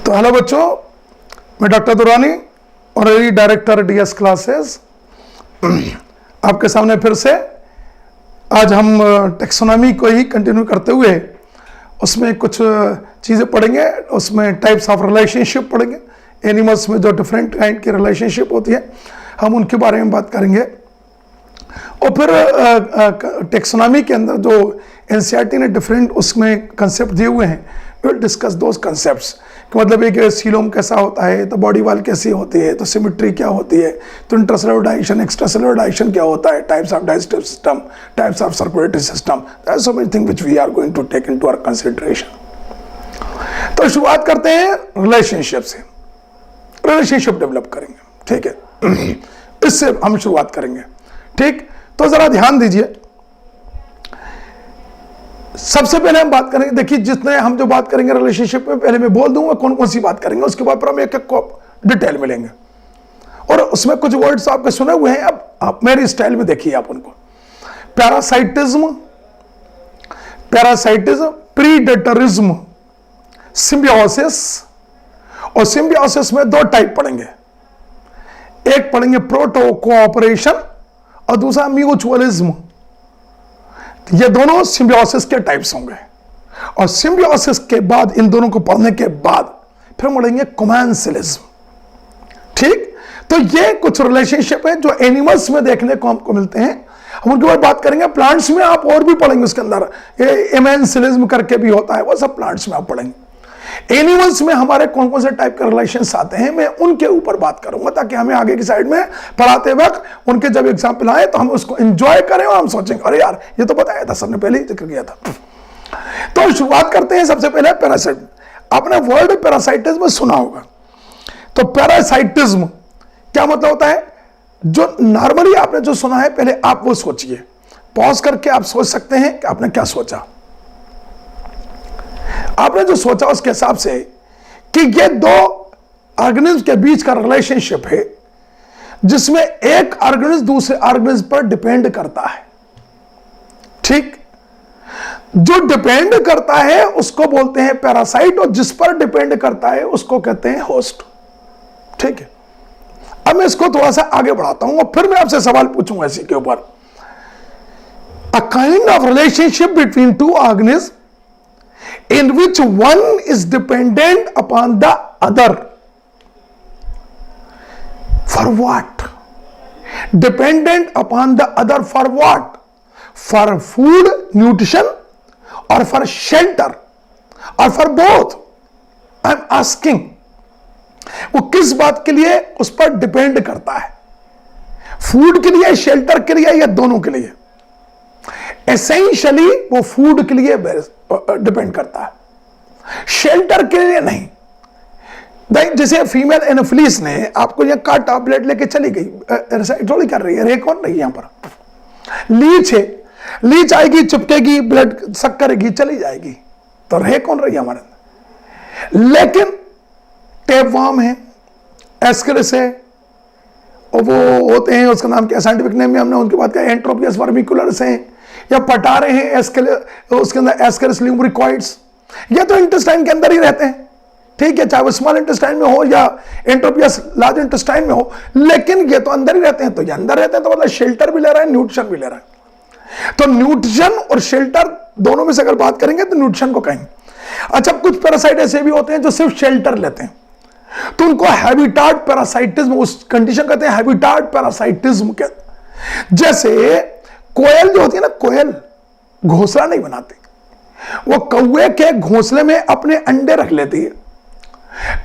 तो हेलो बच्चों, मैं doctor Durrani, honorary director DS classes, आपके सामने फिर से। आज हम टेक्सोनॉमी को ही कंटिन्यू करते हुए उसमें कुछ चीज़ें पढ़ेंगे। उसमें टाइप्स ऑफ रिलेशनशिप पढ़ेंगे। एनिमल्स में जो डिफरेंट काइंड की रिलेशनशिप होती है, हम उनके बारे में बात करेंगे। और फिर टेक्सोनॉमी के अंदर जो एनसीईआरटी ने डिफरेंट उसमें कंसेप्ट दिए हुए हैं, विल डिस्कस दोज कंसेप्ट्स। मतलब एक सीलोम कैसा होता है, तो बॉडी वाल कैसी होती है, तो सिमेट्री क्या होती है, तो इंट्रासेलुलर डाइजेशन एक्स्ट्रासेलुलर डाइजेशन क्या होता है, types of digestive system, types of circulatory system, so many thing which we are going to take into our consideration. तो शुरुआत करते हैं रिलेशनशिप से। रिलेशनशिप डेवलप करेंगे, ठीक है। इससे हम शुरुआत करेंगे, ठीक। तो जरा ध्यान दीजिए, सबसे पहले हम बात करेंगे। देखिए, जितने हम जो बात करेंगे रिलेशनशिप में, पहले मैं बोल दूंगा कौन कौन सी बात करेंगे, उसके बाद पर हम एक एक को डिटेल में लेंगे। और उसमें कुछ वर्ड्स आपके सुने हुए हैं, अब आप मेरी स्टाइल में देखिए आप उनको। Parasitism, predatorism, symbiosis. और सिम्बियोसिस में दो टाइप पढ़ेंगे, एक पढ़ेंगे प्रोटो कोऑपरेशन और दूसरा म्यूचुअलिज्म। ये दोनों सिम्बियोसिस के टाइप्स होंगे। और सिम्बियोसिस के बाद, इन दोनों को पढ़ने के बाद फिर पढ़ेंगे कोमेंसलिज्म, ठीक। तो ये कुछ रिलेशनशिप है जो एनिमल्स में देखने को हमको मिलते हैं, हम उनके बारे में बात करेंगे। प्लांट्स में आप और भी पढ़ेंगे, उसके अंदर ये एमेंसिलिज्म करके भी होता है, वो सब प्लांट्स में आप पढ़ेंगे। एनिमल्स में हमारे कौन कौन से टाइप के रिलेशंस आते हैं, मैं उनके ऊपर बात करूंगा, ताकि हमें आगे की साइड में पढ़ाते वक्त उनके जब एग्जाम्पल आए तो हम उसको एंजॉय करें और हम सोचेंगे अरे यार ये तो बताया था सबने, पहले ही जिक्र किया था। तो शुरुआत करते हैं सबसे पहले पैरासाइट। आपने वर्ड पैरासाइटिज्म सुना होगा। तो पैरासाइटिज्म क्या मतलब होता है? जो नॉर्मली आपने जो सुना है, पहले आप वो सोचिए, पॉज करके आप सोच सकते हैं कि आपने क्या सोचा। आपने जो सोचा उसके हिसाब से कि ये दो ऑर्गेनिज्म के बीच का रिलेशनशिप है, जिसमें एक ऑर्गेनिज्म दूसरे ऑर्गेनिज्म पर डिपेंड करता है, ठीक। जो डिपेंड करता है उसको बोलते हैं पैरासाइट, और जिस पर डिपेंड करता है उसको कहते हैं होस्ट, ठीक है। अब मैं इसको थोड़ा सा आगे बढ़ाता हूं और फिर मैं आपसे सवाल पूछूंगा इसी के ऊपर। अ kind of relationship between two organism in which one is dependent upon the other. For what? Dependent upon the other for what? For food, nutrition, or for shelter, or for both? I'm asking. वो किस बात के लिए उस पर depend करता है? Food के लिए, शेल्टर के लिए, या दोनों के लिए? एसेंशियली वो फूड के लिए डिपेंड करता है, शेल्टर के लिए नहीं। जैसे फीमेल एनोफिलिस ने आपको यहां का टैबलेट लेके चली गई, थोड़ी कर रही है, रे कौन रही है यहां पर? लीच है, लीच आएगी, चिपकेगी, ब्लड सक करेगी, चली जाएगी, तो रे कौन रही है हमारे? लेकिन टेपवार्म है, एस्केरिस है, और वो होते हैं, उसका नाम क्या साइंटिफिक नेम में हमने उनकी बात किया, एंट्रोपियस वर्मिकुलर्स हैं, या पटारे हैं, उसके अंदर एस्केरिस ल्यूम्ब्रिकॉइड्स। ये तो इंटेस्टाइन के अंदर ही रहते हैं, ठीक है, चाहे वो स्मॉल इंटेस्टाइन में हो या एंट्रोपियस लार्ज इंटेस्टाइन में हो, लेकिन ये तो अंदर ही रहते हैं। तो ये अंदर रहते हैं तो मतलब शेल्टर भी ले रहा है, न्यूट्रिशन भी ले रहा है। तो न्यूट्रिशन और शेल्टर दोनों में से अगर बात करेंगे तो न्यूट्रिशन को कहेंगे। अच्छा, कुछ पैरासाइट ऐसे भी होते हैं जो सिर्फ शेल्टर लेते हैं, तो उनको हैबिटाट पैरासाइटिज्म, उस कंडीशन कहते हैं हैबिटाट पैरासाइटिज्म के। जैसे कोयल जो होती है ना, कोयल घोंसला नहीं बनाती, वो कौवे के घोंसले में अपने अंडे रख लेती है।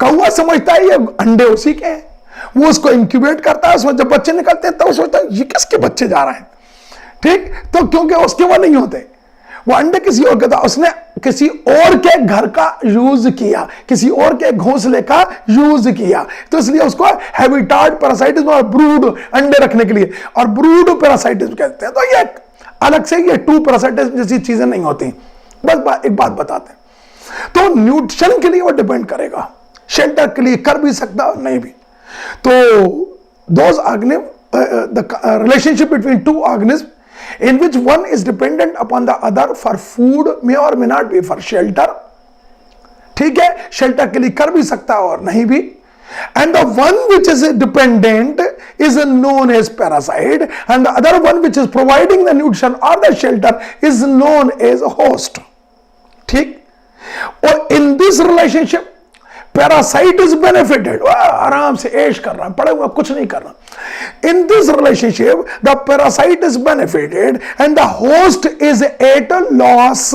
कौवा समझता है ये अंडे उसी के हैं, वो उसको इंक्यूबेट करता है, उसमें जब बच्चे निकलते हैं तब तो सोचता है ये किसके बच्चे जा रहे हैं, ठीक। तो क्योंकि उसके वो नहीं होते, वो अंडे किसी और के था, उसने किसी और के घर का यूज किया, किसी और के घोंसले का यूज किया, तो इसलिए उसको हैबिटाट पैरासाइटिज्म और ब्रूड अंडे रखने के लिए और ब्रूड पैरासाइटिज्म कहते हैं। तो ये अलग से ये टू पैरासाइटिज्म जैसी चीजें नहीं होती। बस एक बात बताते हैं, तो न्यूट्रिशन के लिए वो डिपेंड करेगा, शेल्टर के लिए कर भी सकता और नहीं भी। तो those organism, the relationship between two organism in which one is dependent upon the other for food, may or may not be for shelter, ठीक है, शेल्टर के लिए कर भी सकता है और नहीं भी। And the one which is dependent is known as parasite and the other one which is providing the nutrition और the shelter is known as host. ठीक, और in this relationship parasite is benefited, आराम से ऐश कर रहा है, पड़े हुआ कुछ नहीं कर रहा। In this relationship the parasite is benefited and the host is at loss.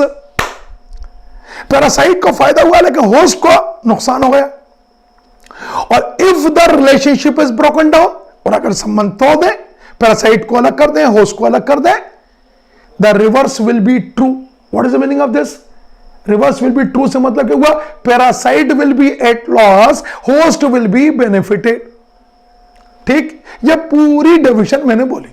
Parasite को फायदा हुआ लेकिन होस्ट को नुकसान हो गया। और if the relationship is broken down, और अगर संबंध तोड़ दें, पैरासाइट को अलग कर दें, होस्ट को अलग कर दें, the reverse will be true. What is the meaning of this? Reverse will be true से मतलब क्या हुआ? Parasite will be at loss, host will be benefited. ठीक, ये पूरी डिविजन मैंने बोली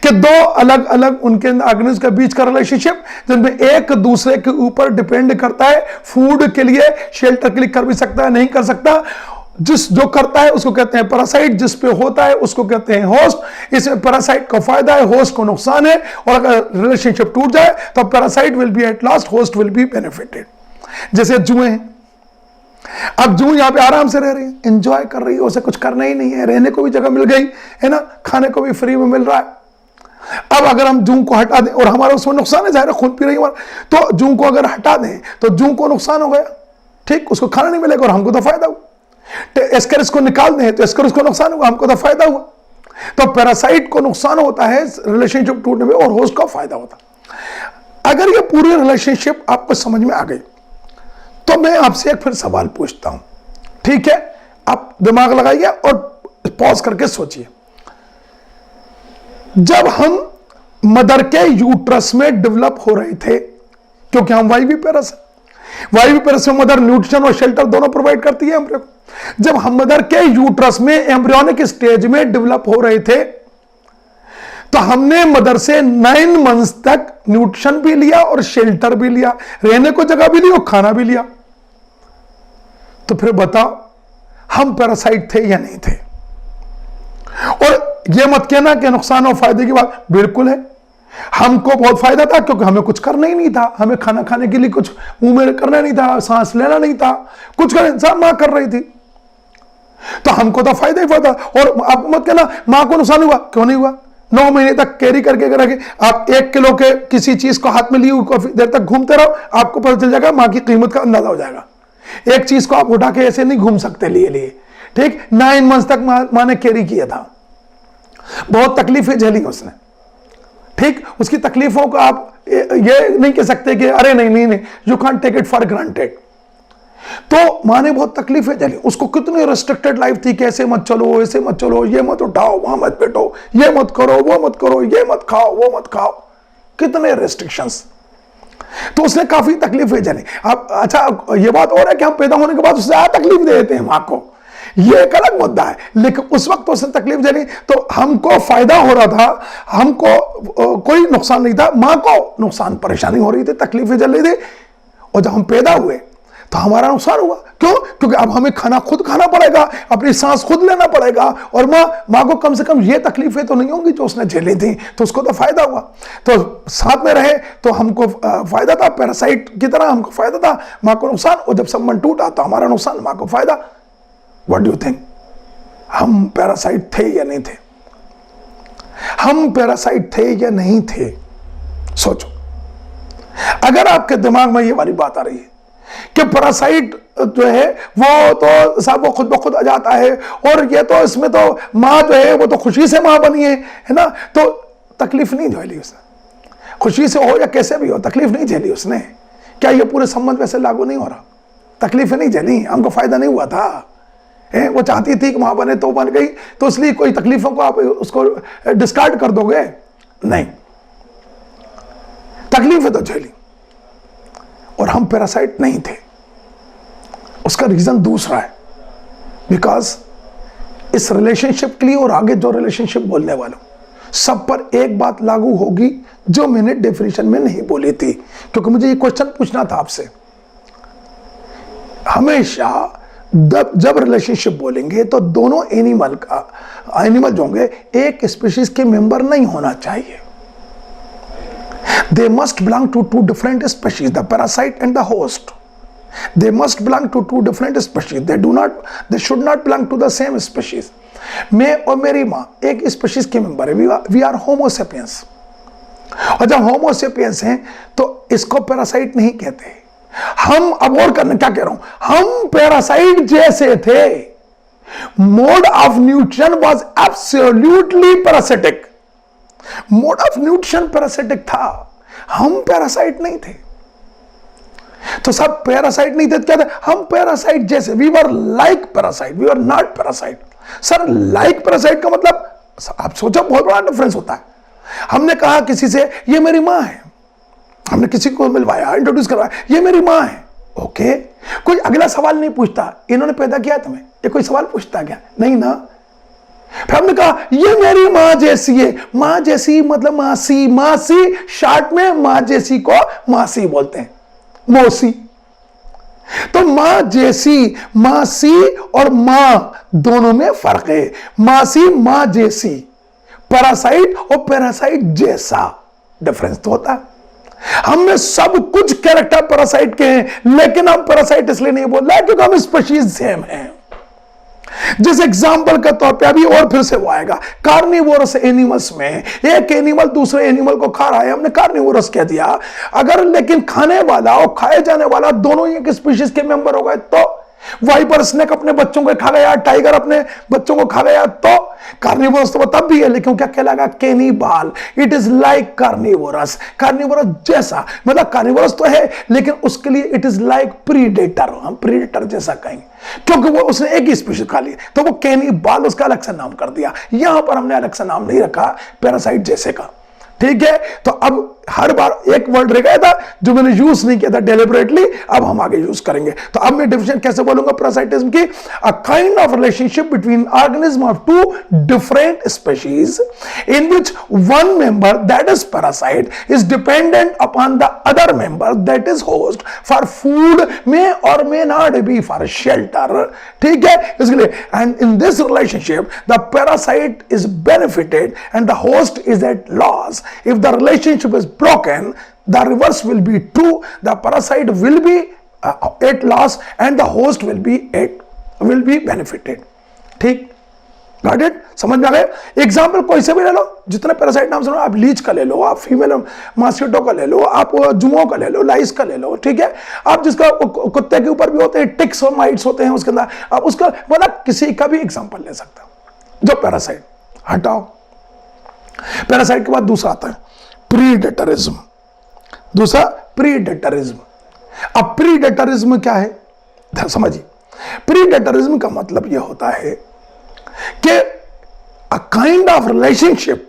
कि दो अलग अलग उनके ऑर्गेनिज्म के बीच का रिलेशनशिप जिनमें एक दूसरे के ऊपर डिपेंड करता है। फूड के लिए, शेल्टर के लिए कर भी सकता है, नहीं कर सकता। जिस जो करता है उसको कहते हैं पैरासाइट, जिस पे होता है उसको कहते हैं होस्ट। इसमें पैरासाइट को फायदा है, होस्ट को नुकसान है। और अगर रिलेशनशिप टूट जाए तो parasite will be at last, host will be benefited. जैसे जुए हैं, अब जू यहां पे आराम से रह रही है, एंजॉय कर रही है, उसे कुछ करना ही नहीं है, रहने को भी जगह मिल गई है ना, खाने को भी फ्री में मिल रहा है। अब अगर हम जू को हटा दें, और हमारा उसमें नुकसान है, जाहिर खून पी रही है, तो जू को अगर हटा दें तो जू को नुकसान हो गया। ठीक, उसको खाना नहीं मिलेगा और हमको तो फायदा हुआ। एस्करिस को निकाल दें तो एस्करिस को नुकसान हुआ, हमको तो फायदा हुआ। तो पैरासाइट को नुकसान होता है रिलेशनशिप टूटने में और होस्ट को फायदा होता। अगर ये पूरी रिलेशनशिप आपको समझ में आ गई तो मैं आपसे एक फिर सवाल पूछता हूं। ठीक है, आप दिमाग लगाइए और पॉज करके सोचिए। जब हम मदर के यूट्रस में डेवलप हो रहे थे, क्योंकि हम वाइविपेरस में मदर न्यूट्रिशन और शेल्टर दोनों प्रोवाइड करती है एम्ब्रियो को। जब हम मदर के यूट्रस में एम्ब्रियोनिक स्टेज में डेवलप हो रहे थे तो हमने मदर से 9 मंथ्स तक न्यूट्रिशन भी लिया और शेल्टर भी लिया, रहने को जगह भी ली और खाना भी लिया। तो फिर बताओ हम पैरासाइट थे या नहीं थे? और यह मत कहना कि नुकसान और फायदे की बात, बिल्कुल है। हमको बहुत फायदा था क्योंकि हमें कुछ करना ही नहीं था, हमें खाना खाने के लिए कुछ मुंह में करना नहीं था, सांस लेना नहीं था, कुछ करना, सब मां कर रही थी, तो हमको तो फायदा ही फायदा। और आप मत कहना मां को नुकसान हुआ, क्यों नहीं हुआ? 9 महीने तक कैरी करके रखे, आप 1 किलो के किसी चीज को हाथ में लिए हुए काफी देर तक घूमते रहो, आपको पता चल जाएगा मां की कीमत का अंदाजा हो जाएगा। एक चीज को आप उठा के ऐसे नहीं घूम सकते लिए। ठीक, 9 मंथ तक मां ने कैरी किया था, बहुत तकलीफें झेली उसने। ठीक, उसकी तकलीफों को आप ये नहीं कह सकते कि अरे नहीं, you can't take it for granted. तो मां ने बहुत तकलीफें झेली, उसको कितनी रेस्ट्रिक्टेड लाइफ थी, कैसे मत चलो, ऐसे मत चलो, ये मत उठाओ, वहां मत बैठो, ये मत करो, वो मत करो, ये मत खाओ, वो मत खाओ, कितने रेस्ट्रिक्शंस। तो उसने काफी तकलीफें झेली। अब अच्छा, ये बात और है कि हम पैदा होने के बाद उससे ज्यादा तकलीफ दे देते हैं मां को, ये एक अलग मुद्दा है, लेकिन उस वक्त तो उसने तकलीफ झेली, तो हमको फायदा हो रहा था, हमको कोई नुकसान नहीं था, मां को नुकसान परेशानी हो रही थी, तकलीफें झेल रही थी। और जब हम पैदा हुए तो हमारा नुकसान हुआ, क्यों? क्योंकि अब हमें खाना खुद खाना पड़ेगा, अपनी सांस खुद लेना पड़ेगा, और मां को कम से कम ये तकलीफें तो नहीं होंगी जो उसने झेली थी, तो उसको तो फायदा हुआ। तो साथ में रहे तो हमको फायदा था, पैरासाइट की तरह हमको फायदा था, मां को नुकसान। और जब संबंध टूटा तो हमारा नुकसान, मां को फायदा। व्हाट डू यू थिंक, हम पैरासाइट थे या नहीं थे? हम पैरासाइट थे या नहीं थे? सोचो। अगर आपके दिमाग में ये वाली बात आ रही है कि पैरासाइट जो है वो तो साहब वो खुद ब खुद आ जाता है, और ये तो इसमें तो मां जो है वो तो खुशी से मां बनी है ना, तो तकलीफ नहीं झेली उसने, खुशी से हो या कैसे भी हो, तकलीफ नहीं झेली उसने। क्या ये पूरे संबंध वैसे लागू नहीं हो रहा? तकलीफें नहीं झेली, हमको फायदा नहीं हुआ था। वो चाहती थी कि मां बने तो बन गई, तो इसलिए कोई तकलीफों को आप उसको डिस्कार्ड कर दोगे? नहीं, तकलीफें तो झेली। और हम पैरासाइट नहीं थे। उसका रीजन दूसरा है, बिकॉज इस रिलेशनशिप के लिए और आगे जो रिलेशनशिप बोलने वालों सब पर एक बात लागू होगी जो मैंने डेफिनेशन में नहीं बोली थी, क्योंकि मुझे ये क्वेश्चन पूछना था आपसे। हमेशा जब रिलेशनशिप बोलेंगे तो दोनों एनिमल जो होंगे एक स्पीशीज के मेंबर नहीं होना चाहिए। They must belong to 2 different species, the parasite and the host. They must belong to two different species. They should not belong to the same species. मैं और मेरी माँ एक स्पीशीज के मेंबर है. We are homo sapiens. और जब Homo sapiens हैं तो इसको पैरासाइट नहीं कहते. हम अब और करने क्या कह रहा हूं, हम पैरासाइट जैसे थे. Mode of nutrition was absolutely parasitic. Mode of nutrition parasitic था, हम पैरासाइट नहीं थे. तो सब पैरासाइट नहीं थे, क्या थे? हम पैरासाइट जैसे. We were like parasite, we were not parasite. Sir like parasite का मतलब आप सोचो बहुत बड़ा डिफरेंस होता है. हमने कहा किसी से ये मेरी मां है, हमने किसी को मिलवाया, इंट्रोड्यूस करवाया, ये मेरी मां है. ओके, कोई अगला सवाल नहीं पूछता इन्होंने पैदा किया तुम्हें, ये कोई सवाल पूछता क्या? नहीं ना. फिर हमने कहा ये मेरी मां जैसी है. मां जैसी मतलब मासी. मासी शॉर्ट में मां जैसी को मासी बोलते हैं, मौसी. तो मां जैसी, मासी और मां दोनों में फर्क है. मासी मां जैसी. पैरासाइट और पैरासाइट जैसा डिफरेंस तो होता है. हम में सब कुछ कैरेक्टर पैरासाइट के हैं, लेकिन हम पैरासाइट इसलिए नहीं बोल रहे हैं क्योंकि हम स्पीशीज सेम हैं. जिस एग्जाम्पल का तौर पे अभी और फिर से वो आएगा, कार्निवोरस एनिमल्स में एक एनिमल दूसरे एनिमल को खा रहा है, हमने कार्निवोरस कह दिया. अगर लेकिन खाने वाला और खाए जाने वाला दोनों ही एक स्पीशीज के मेंबर हो गए तो वाइपर स्नेक अपने बच्चों को खा गया, टाइगर अपने बच्चों को खा गया, तो कार्निवोरस तो तब भी है, लेकिन क्या कहलाएगा? Cannibal. It is like carnivorous. Carnivorous जैसा मतलब कार्निवोरस तो है, लेकिन उसके लिए इट इज लाइक प्रीडेटर. हम प्रीडेटर जैसा कहेंगे क्योंकि वो उसने एक ही स्पीशीज खा ली, तो वो कैनिबल उसका अलग से नाम कर दिया. यहां पर हमने अलग से नाम नहीं रखा पैरासाइट जैसे का. ठीक है, तो अब हर बार एक वर्ड रह गया था जो मैंने यूज नहीं किया था डेलिबरेटली, अब हम आगे यूज करेंगे. तो अब मैं डिफिनेशन कैसे बोलूंगा पैरासाइटिज्म की? A kind of relationship between organism of two different species in which one member that is parasite is dependent upon the other member that is host for food, may or may not be for shelter. ठीक है, इसलिए and in this relationship the parasite is benefited and the host is at loss. If the relationship is broken, the reverse will be true. The parasite will be at loss and the host will be benefited. ठीक, Got it? समझ में आ गए? Example कोई से भी ले लो, जितने parasite नाम सुनो, आप लीच का ले लो, आप फीमेल मॉस्किटो का ले लो, आप जुओं का ले लो, लाइस का ले लो. ठीक है, आप जिसका कुत्ते के ऊपर भी होते हैं, टिक्स और माइट्स होते हैं उसके अंदर, आप उसका मतलब किसी का भी एग्जाम्पल ले सकते हो. जो पैरासाइट हटाओ. पैरासाइट के बाद दूसरा आता है प्रीडेटरिज्म. दूसरा प्रीडेटरिज्म. अब प्रीडेटरिज्म क्या है समझिए. प्रीडेटरिज्म का मतलब यह होता है कि a kind of relationship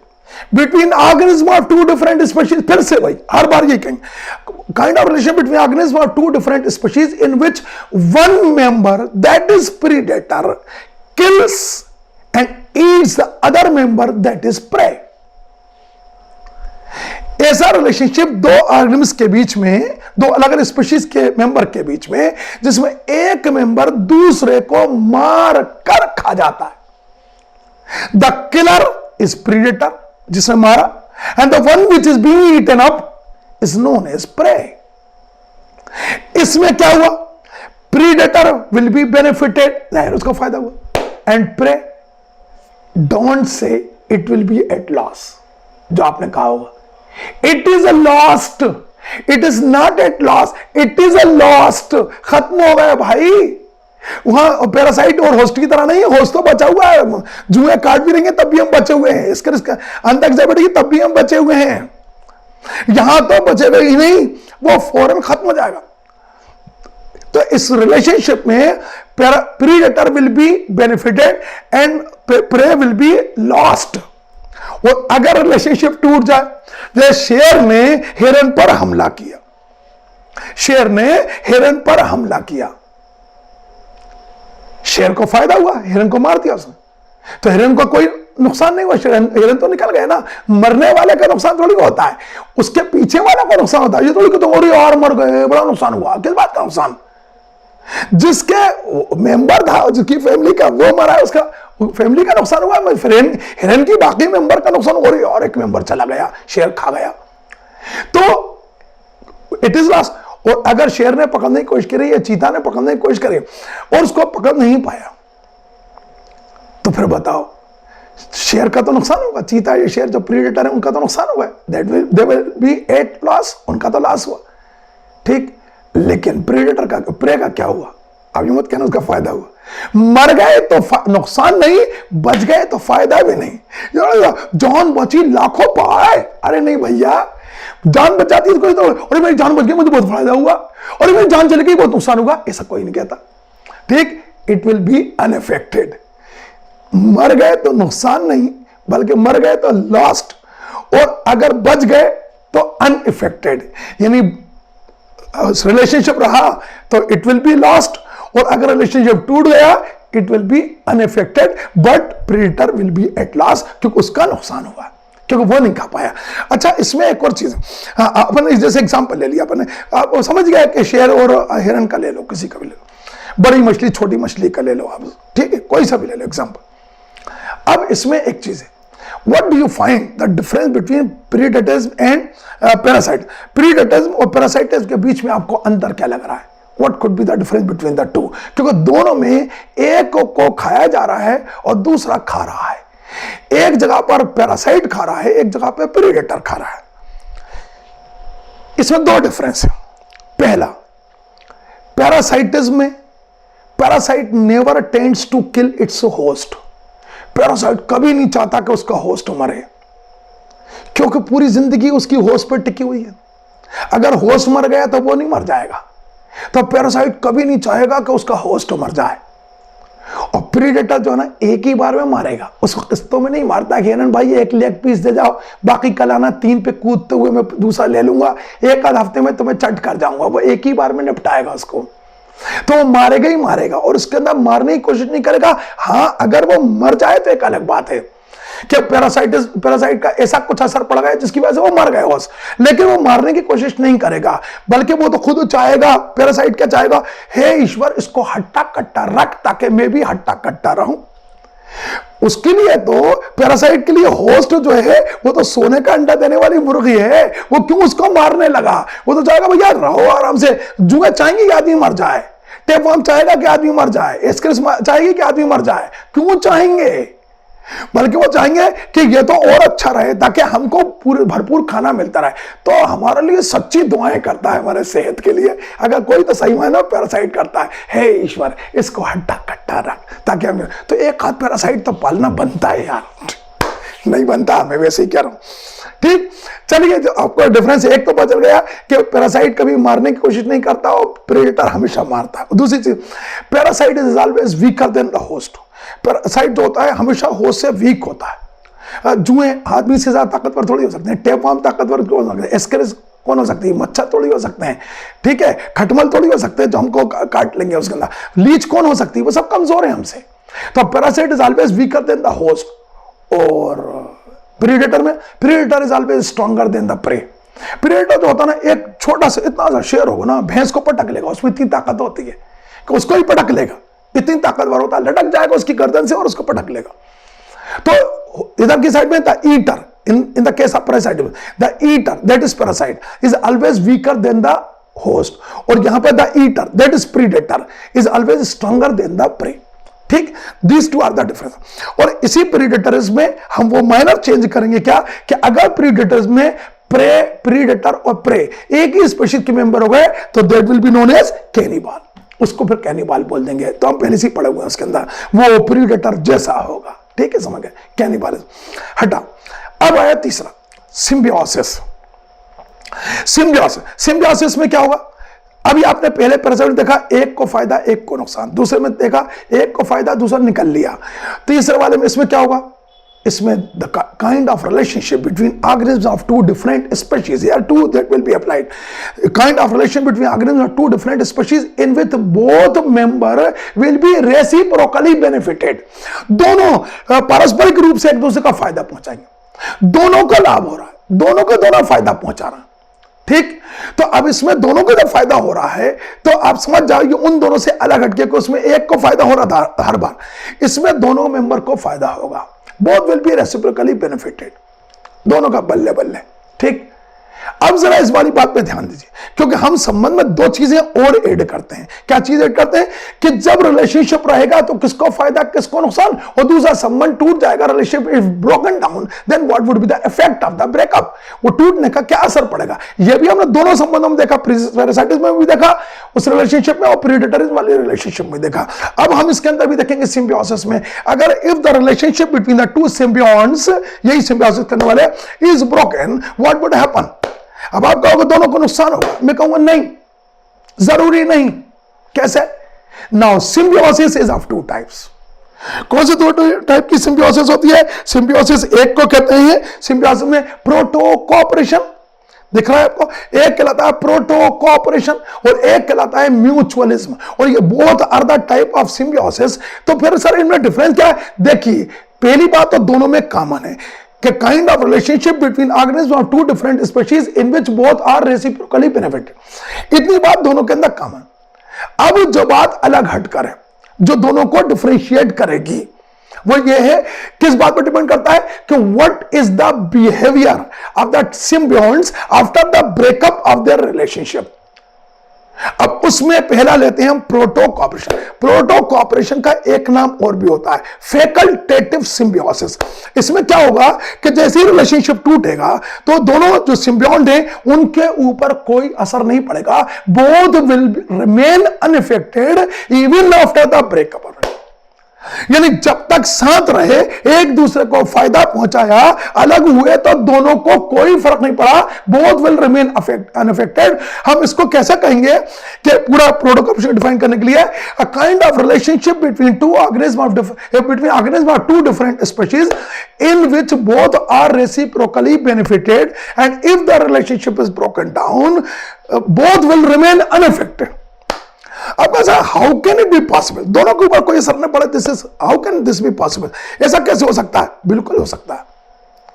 between organism of two different species. फिर से भाई हर बार ये कहेंगे, kind of relationship between organism of two different species in which one member that is predator kills and eats the other member that is prey. ऐसा relationship दो organism के बीच में, दो अलग अलग स्पीशीज के मेंबर के बीच में, जिसमें एक मेंबर दूसरे को मार कर खा जाता है. द किलर इज प्रीडेटर, जिसने मारा, and the one which is being eaten up is known as prey. इसमें क्या हुआ? प्रीडेटर विल बी बेनिफिटेड, नहीं उसको फायदा हुआ, and prey don't say it will be at loss. जो आपने कहा होगा, it is a lost, it is not at loss, it is a lost. खत्म हो गया भाई. वहां पैरासाइट और होस्ट की तरह नहीं, होस्ट तो बचा हुआ है, जुए काट भी रहेंगे तब भी हम बचे हुए हैं, इसका अंदर से बढ़ेगी तब भी हम बचे हुए हैं. यहां तो बचे हुए ही नहीं, वो फौरन खत्म हो जाएगा. तो इस रिलेशनशिप में predator will be benefited and prey will be lost. और अगर रिलेशनशिप टूट जाए, जैसे शेर ने हिरन पर हमला किया, शेर ने हिरन पर हमला किया, शेर को फायदा हुआ, हिरन को मार दिया उसने, तो हिरन को कोई नुकसान नहीं हुआ, हिरन तो निकल गए ना. मरने वाले का नुकसान थोड़ी होता है, उसके पीछे वाला का नुकसान होता है. ये थोड़ी कि तो और मर गए, बड़ा नुकसान हुआ. किस बात का नुकसान? जिसके मेंबर था, जिसकी फैमिली का, वो मरा है, उसका फैमिली का नुकसान हुआ. हिरन की बाकी मेंबर का नुकसान और एक मेंबर चला गया, शेर खा गया, तो इट इज लॉस. और अगर शेर ने पकड़ने की कोशिश करी या चीता ने पकड़ने की कोशिश करी और उसको पकड़ नहीं पाया, तो फिर बताओ, शेर का तो नुकसान होगा, चीता या शेर जो प्रीडेटर है उनका तो नुकसान होगा, they will be at loss, उनका तो लॉस हुआ, ठीक। लेकिन प्रीडेटर का, प्रे का क्या हुआ? अब ये मत कहना उसका फायदा हुआ। मर गए तो नुकसान नहीं, बच गए तो फायदा भी नहीं। जान बची लाखों पाए, अरे नहीं भैया, जान बचाती है तो अरे मेरी जान बच गई मुझे बहुत फायदा हुआ, और मेरी जान चली गई बहुत नुकसान होगा, ऐसा कोई नहीं कहता, ठीक। It will B unaffected. मर गए तो नुकसान नहीं, बल्कि मर गए तो लॉस्ट, और अगर बच गए तो अनइफेक्टेड, यानी रिलेशनशिप रहा तो इट विल बी लॉस्ट, और अगर रिलेशनशिप टूट गया it will be unaffected, but predator will be at loss, क्योंकि उसका नुकसान हुआ, क्योंकि वो नहीं खा पाया। अच्छा, इसमें एक और चीज, अपन जैसे एग्जांपल ले लिया अपन, आप समझ गए कि शेर और हिरन का ले लो, किसी का भी ले लो, बड़ी मछली छोटी मछली का ले लो आप, ठीक है, कोई सा भी ले लो एग्जांपल। अब इसमें एक चीज है, what do you find the difference between predatorism and parasite? Predatorism और पैरासाइटिज्म के बीच में आपको अंतर क्या लग रहा है? What could be the difference between the two? क्योंकि दोनों में एक को खाया जा रहा है और दूसरा खा रहा है। एक जगह पर पैरासाइट खा रहा है, एक जगह पर प्रीडेटर खा रहा है। इसमें दो डिफरेंस है। पहला, पैरासाइटिज्म में parasite never tends to kill its host. Parasite कभी नहीं चाहता कि उसका होस्ट मरे, क्योंकि पूरी जिंदगी उसकी होस्ट पर टिकी हुई है। अगर होस्ट मर गया तो वो नहीं मर जाएगा, तो पैरासाइट कभी नहीं चाहेगा कि उसका होस्ट मर जाए। और प्रीडेटर जो है ना, एक ही बार में मारेगा, उसको किस्तों में नहीं मारता कि हिरन भाई एक लेग पीस दे जाओ, बाकी कल आना 3 पे कूदते हुए मैं दूसरा ले लूंगा, एक आध हफ्ते में तुम्हें चट कर जाऊंगा। वो एक ही बार में निपटाएगा उसको, तो वो मारेगा ही मारेगा, और उसके अंदर मारने की कोशिश नहीं करेगा। हाँ, अगर वो मर जाए तो एक अलग बात है कि पैरासाइट का ऐसा कुछ असर पड़ गया जिसकी वजह से वो मर गए बस, लेकिन वो मारने की कोशिश नहीं करेगा, बल्कि वो तो खुद चाहेगा। पैरासाइट क्या चाहेगा? हे ईश्वर, इसको हट्टा कट्टा रख ताकि मैं भी हट्टा कट्टा रहूं। उसके लिए तो, पैरासाइट के लिए होस्ट जो है वो तो सोने का अंडा देने वाली मुर्गी है, वो क्यों उसको मारने लगा? वो तो चाहेगा भैया रहो आराम से। जुए चाहेंगे कि आदमी मर जाए, टेपवर्म चाहेगा कि आदमी मर जाए, एस्क्रिस चाहेगी कि आदमी मर जाए। क्यों चाहेंगे? बल्कि वो चाहेंगे कि ये तो और अच्छा रहे, ताकि हमको पूरे भरपूर खाना मिलता रहे। तो हमारे लिए सच्ची दुआएं करता है, हमारे सेहत के लिए। अगर कोई तो सही मायने पैरासाइट करता है, हे ईश्वर इसको हट्टा कट्टा रख ताकि हम, तो एक हाथ पैरासाइट तो पालना बनता है यार, नहीं बनता, मैं वैसे ही कह रहा हूं, ठीक। चलिए, जो आपको डिफरेंस एक तो पता चल गया कि पैरासाइट कभी मारने की कोशिश नहीं करता और प्रेडेटर हमेशा मारता है। दूसरी चीज, parasite is always weaker then the host. Parasite जो होता है हमेशा होस्ट से वीक होता है। जुए आदमी से ज्यादा ताकतवर थोड़ी हो सकते हैं, टेपवर्म ताकतवर क्यों हो सकते हैं, एस्केरिस कौन हो सकती है, मच्छर थोड़ी हो सकते हैं, ठीक है, खटमल थोड़ी हो सकते हैं जो हमको काट लेंगे उसके अंदर, लीच कौन हो सकती है, वो सब कमजोर है हमसे। तो parasite is always weaker then the host. और प्रीडेटर में, predator is always stronger than the prey. Predator जो होता है ना, एक छोटा सा इतना सा शेर होगा ना, भैंस को पटक लेगा, उसमें इतनी ताकत होती है कि उसको ही पटक लेगा, इतनी ताकतवर होता है, लटक जाएगा उसकी गर्दन से और उसको पटक लेगा। तो इधर की साइड में the eater, in the case of parasite, the eater that is parasite is always weaker than the host, और यहां पे the eater that is predator is always stronger than the prey, ठीक। these two are the difference। और इसी predators में हम वो minor change करेंगे क्या, कि अगर predators में प्रे, प्रीडेटर और प्रे एक ही स्पीशीज के मेंबर हो गए तो that will be known as cannibal, उसको फिर कैनिबाल बोल देंगे। तो हम पहले से पढ़े हुए हैं उसके अंदर, वो प्रीडेटर जैसा होगा, ठीक है, समझ गए, कैनिबालिज्म। हटा, अब आया तीसरा, सिम्बियोसिस। सिम्बियोसिस में क्या होगा? अभी आपने पहले पैरासाइट देखा, एक को फायदा एक को नुकसान, दूसरे में देखा एक को फायदा दूसरा निकल लिया, तीसरे वाले में इसमें क्या होगा? इसमें the kind of relationship between organisms of two different species, here two that will be applied, kind of relation between organisms of two different species in which both member will be reciprocally benefited। दोनों पारस्परिक रूप से एक दूसरे का फायदा पहुंचाएंगे, दोनों को लाभ हो रहा है, दोनों को दोनों फायदा पहुंचा रहा है, ठीक। तो अब इसमें दोनों को जब फायदा हो रहा है तो आप समझ जाओ ये उन दोनों से अलग हटके को उसमें एक को फायदा हो रहा था हर बार, इसमें दोनों मेंबर को फायदा होगा, both will be reciprocally benefited, दोनों का बल्ले बल्ले, ठीक। अब जरा इस वाली बात पे ध्यान दीजिए, क्योंकि हम संबंध में दो चीजें और ऐड करते हैं। क्या चीज ऐड करते हैं कि जब रिलेशनशिप रहेगा तो किसको फायदा किसको नुकसान, और दूसरा संबंध टूट जाएगा, relationship is broken down, then what would be the effect of the breakup, वो टूटने का क्या असर पड़ेगा। ये भी हमने दोनों संबंधों में देखा, पैरासाइटिस में भी देखा उस रिलेशनशिप में, और प्रेडेटरिज्म वाले रिलेशनशिप में देखा। अब हम इसके अंदर भी देखेंगे सिम्बियोसिस में, अगर if the relationship between the two symbionts, यही सिम्बियोसिस करने वाले, is broken, what would happen. अब आप कहोगे दोनों को नुकसान होगा, मैं कहूंगा नहीं, जरूरी नहीं। कैसे? Now symbiosis is of two types. कौन से दो टाइप की सिम्बियोसिस होती है? सिम्बियोसिस एक को कहते हैं, सिम्बियोसिस में प्रोटो कोऑपरेशन दिख रहा है आपको, एक कहलाता है प्रोटो कोऑपरेशन और एक कहलाता है म्यूचुअलिज्म, और ये both are the type of symbiosis. तो फिर सर इनमें डिफरेंस क्या है? देखिए, पहली बात तो दोनों में कॉमन है कि kind of relationship between organism of two different species in which both are reciprocally benefited. इतनी बात दोनों के अंदर कॉमन। अब जो बात अलग हटकर है, जो दोनों को डिफरेंशिएट करेगी, वो ये है, किस बात पर डिपेंड करता है कि what is the behaviour of the symbionts after the breakup of their relationship. अब उसमें पहला लेते हैं हम प्रोटो कोऑपरेशन। प्रोटो कोऑपरेशन का एक नाम और भी होता है फैकल्टेटिव सिम्बियोसिस। इसमें क्या होगा कि जैसे ही रिलेशनशिप टूटेगा तो दोनों जो सिम्बियोन्ट हैं उनके ऊपर कोई असर नहीं पड़ेगा, both will remain unaffected even after the breakup. यानी जब तक साथ रहे, एक दूसरे को फायदा पहुंचाया, अलग हुए तो दोनों को कोई फर्क नहीं पड़ा, बोथ विल रिमेन अनअफेक्टेड। हम इसको कैसे कहेंगे कि पूरा प्रोटो कोऑपरेशन डिफाइन करने के लिए, a kind of relationship between two organism of two different species in which both are reciprocally benefited and if the relationship is broken down both will remain unaffected. अब कैसा, how can it be possible, दोनों के ऊपर कोई असर नहीं पड़े, this is how can this be possible, ऐसा कैसे हो सकता है? बिल्कुल हो सकता है,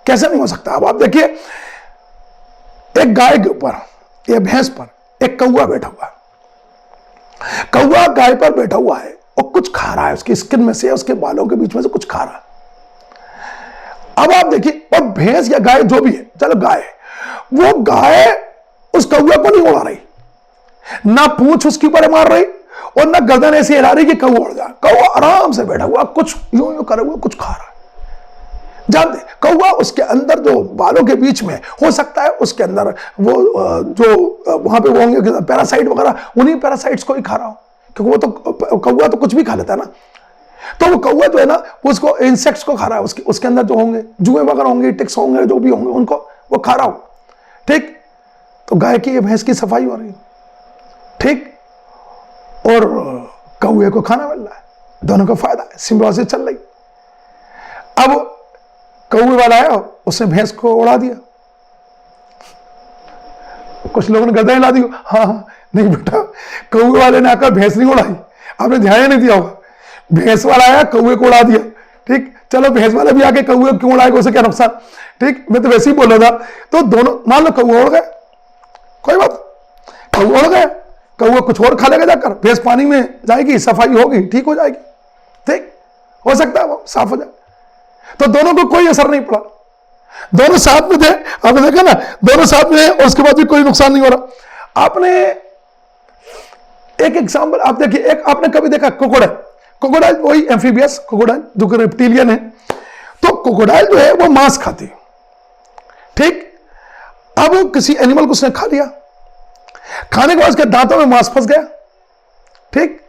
कैसे नहीं हो सकता। अब आप देखिए, एक गाय के ऊपर या भैंस पर एक कौवा बैठा हुआ है। कौवा गाय पर बैठा हुआ है और कुछ खा रहा है, उसकी स्किन में से, उसके बालों के बीच में से कुछ खा रहा है। अब आप देखिए, और भैंस या गाय जो भी है, चलो गाय, वो गाय उस कौवे को नहीं उड़ा रही, ना पूंछ उसके ऊपर मार रही और ना गर्दन ऐसे हिला रही कि कौवा उड़ जाए। कौवा आराम से बैठा हुआ, कुछ यूं यूं करे हुआ, कुछ खा रहा है। जानते, कौवा उसके अंदर जो बालों के बीच में हो सकता है, उसके अंदर वो जो वहां पे वो होंगे पैरासाइट वगैरह, उन्हीं पैरासाइट्स को ही खा रहा हो, क्योंकि वो तो कौवा तो कुछ भी खा लेता है ना। तो वो कौवा जो है ना, उसको इंसेक्ट्स को खा रहा है, उसके अंदर जो होंगे जुए वगैरह होंगे, टिक्स होंगे, जो भी होंगे, उनको वो खा रहा हो। ठीक, तो गाय की भैंस की सफाई हो रही है, ठीक, और कौवे को खाना मिल रहा है, दोनों को फायदा है, सिम्बियोसिस चल रही। अब कौवे वाला आया, उसने भैंस को उड़ा दिया, कुछ लोगों ने गर्दन हिला दी, हाँ हाँ, नहीं बेटा, कौवे वाले ने आकर भैंस नहीं उड़ाई, आपने ध्यान ही नहीं दिया होगा, भैंस वाला आया कौवे को उड़ा दिया। ठीक, चलो भैंस वाला भी आके कौवे क्यों उड़ाएगा, उसे क्या नुकसान। ठीक, मैं तो वैसे ही बोल रहा था। तो दोनों, मान लो कौवा उड़ गया, कोई बात, कौवा उड़ गया, कौवा कुछ और खा लेगा जाकर, भैंस पानी में जाएगी, सफाई होगी, ठीक हो जाएगी। ठीक, हो सकता है वो साफ हो जाए, तो दोनों को कोई असर नहीं पड़ा, दोनों साथ में थे। आपने देखा ना, दोनों साथ में और उसके बाद भी कोई नुकसान नहीं हो रहा। आपने एक एग्जांपल आप देखिए, एक आपने कभी देखा क्रोकोडाइल, क्रोकोडाइल वही एम्फीबियस क्रोकोडाइल जो कि रेप्टिलियन है। तो क्रोकोडाइल जो है वो मांस खाती है। ठीक, अब किसी एनिमल को उसने खा लिया, खाने के बाद उसके दांतों में मांस फंस गया। ठीक,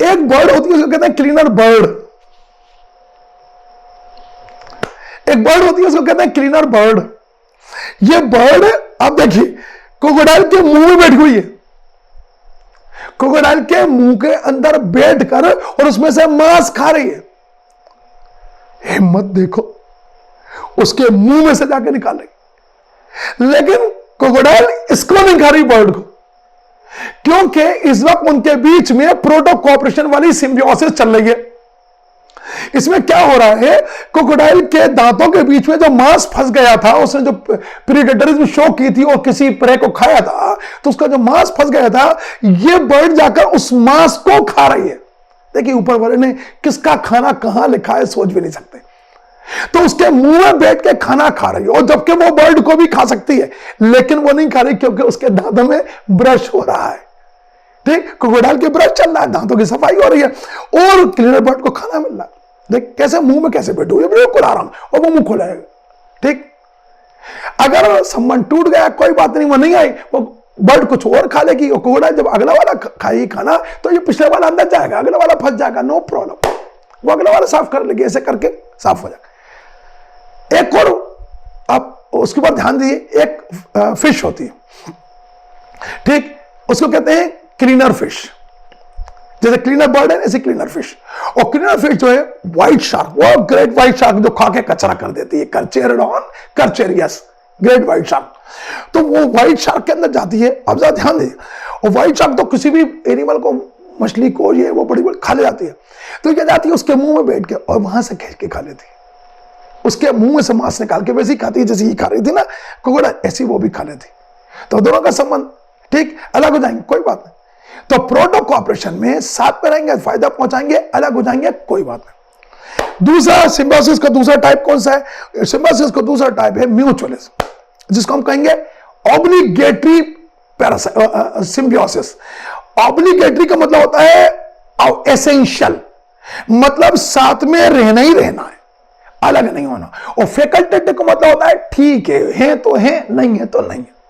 एक बर्ड होती है उसको कहते हैं क्लीनर बर्ड, एक बर्ड होती है उसको कहते हैं क्लीनर बर्ड। ये बर्ड आप देखिए क्रोकोडाइल के मुंह में बैठी हुई है, क्रोकोडाइल के मुंह के अंदर बैठकर और उसमें से मांस खा रही है। हिम्मत देखो, उसके मुंह में से जाके निकाल रही, लेकिन क्रोकोडाइल इसको नहीं खा रही, बर्ड को, क्योंकि इस वक्त उनके बीच में प्रोटो कोऑपरेशन वाली सिम्बियोसिस चल रही है। इसमें क्या हो रहा है, क्रोकोडाइल के दांतों के बीच में जो मांस फंस गया था, उसने जो प्रेडेटरिज्म शो की थी और किसी प्रे को खाया था, तो उसका जो मांस फंस गया था, ये बर्ड जाकर उस मांस को खा रही है। देखिए ऊपर वाले ने किसका खाना कहां लिखा है सोच भी नहीं सकते। तो उसके मुंह में बैठ के खाना खा रही है, और जबकि वो बर्ड को भी खा सकती है, लेकिन वो नहीं खा रही क्योंकि उसके दांतों में ब्रश हो रहा है। ठीक, क्रोकोडाइल के ब्रश चल रहा है, दांतों की सफाई हो रही है, और क्लीनर बर्ड को खाना मिल रहा है। देख कैसे मुंह में कैसे बैठो, ये बिल्कुल आराम, और वो मुंह खोलेगा। ठीक, अगर संबंध टूट गया कोई बात नहीं, वो नहीं आई, वो बर्ड कुछ और खा लेगी, और क्रोकोडाइल जब अगला वाला खाएगी खाना तो ये पिछले वाला अंदर जाएगा, अगला वाला फंस जाएगा, नो प्रॉब्लम, वो अगला वाला साफ कर लेगी, ऐसे करके साफ हो जाएगा। एक और आप उसके ऊपर ध्यान दीजिए, एक फिश होती है, ठीक, उसको कहते हैं क्लीनर फिश। जैसे क्लीनर बर्ड है ऐसे क्लीनर फिश, और क्लीनर फिश जो है व्हाइट शार्क, वो ग्रेट व्हाइट शार्क जो खा के कचरा कर देती है, करचेरोडॉन करचेरियस, ग्रेट व्हाइट शार्क। तो वो व्हाइट शार्क के अंदर जाती है, अब जरा ध्यान दीजिए, और व्हाइट शार्क तो किसी भी एनिमल को, मछली को, ये वो बड़ी बड़ी खा ले जाती है। तो क्या जाती है उसके मुंह में बैठ के और वहां से खींच के खा लेती है, उसके मुंह में से मांस निकाल के वैसे ही खाती है जैसे ये खा रही थी ना क्रोकोडाइल, ऐसी वो भी खा लेती। तो दोनों का संबंध ठीक अलग हो जाएंगे, कोई बात नहीं। तो प्रोटो कोऑपरेशन में साथ में रहेंगे, फायदा पहुंचाएंगे, अलग हो जाएंगे, कोई बात नहीं। दूसरा सिम्बायोसिस का दूसरा टाइप कौन सा है? सिम्बायोसिस का दूसरा टाइप है म्यूचुअलिज्म, जिसको हम कहेंगे ऑब्लिगेटरी सिम्बायोसिस। ऑब्लिगेटरी का मतलब होता है एसेंशियल, मतलब साथ में रहना ही रहना है, अलग नहीं होना। और फैकल्टेटिव का मतलब होता है ठीक है तो है, नहीं है तो नहीं है।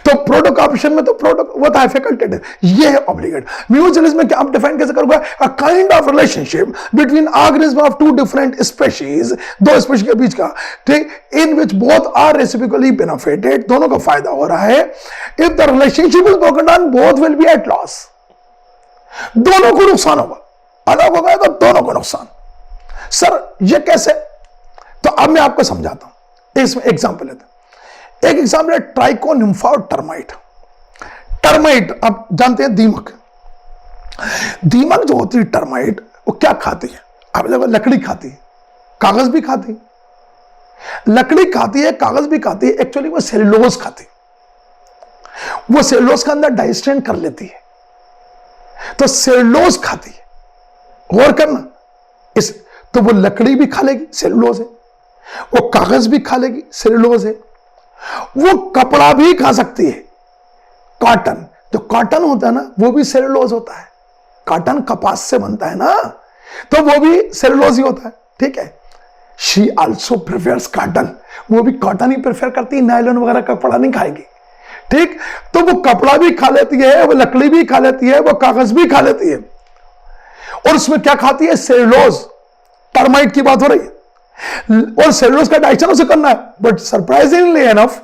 तो प्रोटो कोऑपरेशन में तो प्रोटो होता है फैकल्टेटिव, ये है ऑब्लिगेट। म्यूचुअलिज्म में क्या आप डिफाइन कैसे करोगे? A kind of relationship between organism of two different species, दो स्पीशीज के बीच का, ठीक, in which both are reciprocally benefited, दोनों का फायदा हो रहा है। If the relationship is broken down both will be at loss, दोनों को नुकसान होगा, अलग हो गया तो दोनों को नुकसान। सर ये कैसे? तो अब मैं आपको समझाता हूं, इसमें एग्जांपल लेते हैं। एक एग्जांपल है ट्राइकोनिम्फा और टर्माइट। टर्माइट आप जानते हैं दीमक, दीमक जो होती है टर्माइट, वो क्या खाती है? आप देखो लकड़ी खाती है, कागज भी खाती है, लकड़ी खाती है, कागज भी खाती है, एक्चुअली वो सेलुलोज खाती है, वो सेलुलोज के अंदर डाइजेशन कर लेती है, तो सेलुलोज खाती है। गौर करना, इस तो वो लकड़ी भी खा लेगी, सेलुलोज है, वो कागज भी खा लेगी, सेलुलोज है, वो कपड़ा भी खा सकती है, कॉटन, जो कॉटन होता है ना वो भी सेलुलोज होता है, कॉटन कपास से बनता है ना, तो वो भी सेलुलोज ही होता है, ठीक है। शी आल्सो प्रेफर्स कॉटन, वो भी कॉटन ही प्रेफर करती है, नायलॉन वगैरह का कपड़ा नहीं खाएगी, ठीक। तो वो कपड़ा भी खा लेती है, वो लकड़ी भी खा लेती है, वो कागज भी खा लेती है, और उसमें क्या खाती है? सेलुलोज। टर्माइट की बात हो रही है, और सेलुलोज का डाइजेशन उसे करना है, but surprisingly enough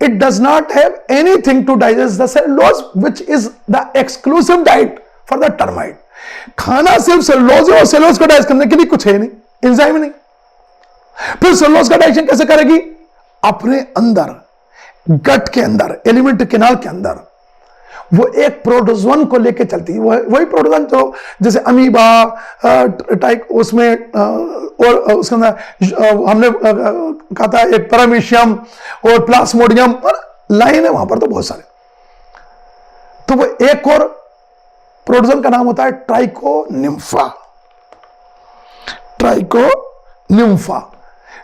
it does not have anything to digest the cellulose which is the exclusive diet for the termite. खाना सिर्फ सेलुलोज है, और सेलुलोज को डाइजेस्ट करने के लिए कुछ है नहीं, एंजाइम नहीं। फिर सेलुलोज का डाइजेशन कैसे करेगी? अपने अंदर, गट के अंदर, एलिमेंट्री कैनाल के अंदर वो एक प्रोटोजोन को लेके चलती है, वही प्रोटोजोन जो जैसे अमीबा टाइप, उसमें और उसके अंदर हमने कहा था एक पैरामीशियम और प्लाज्मोडियम, और लाइन है वहां पर तो बहुत सारे। तो वो एक और प्रोटोजोन का नाम होता है ट्राइकोनिम्फा। ट्राइकोनिम्फा,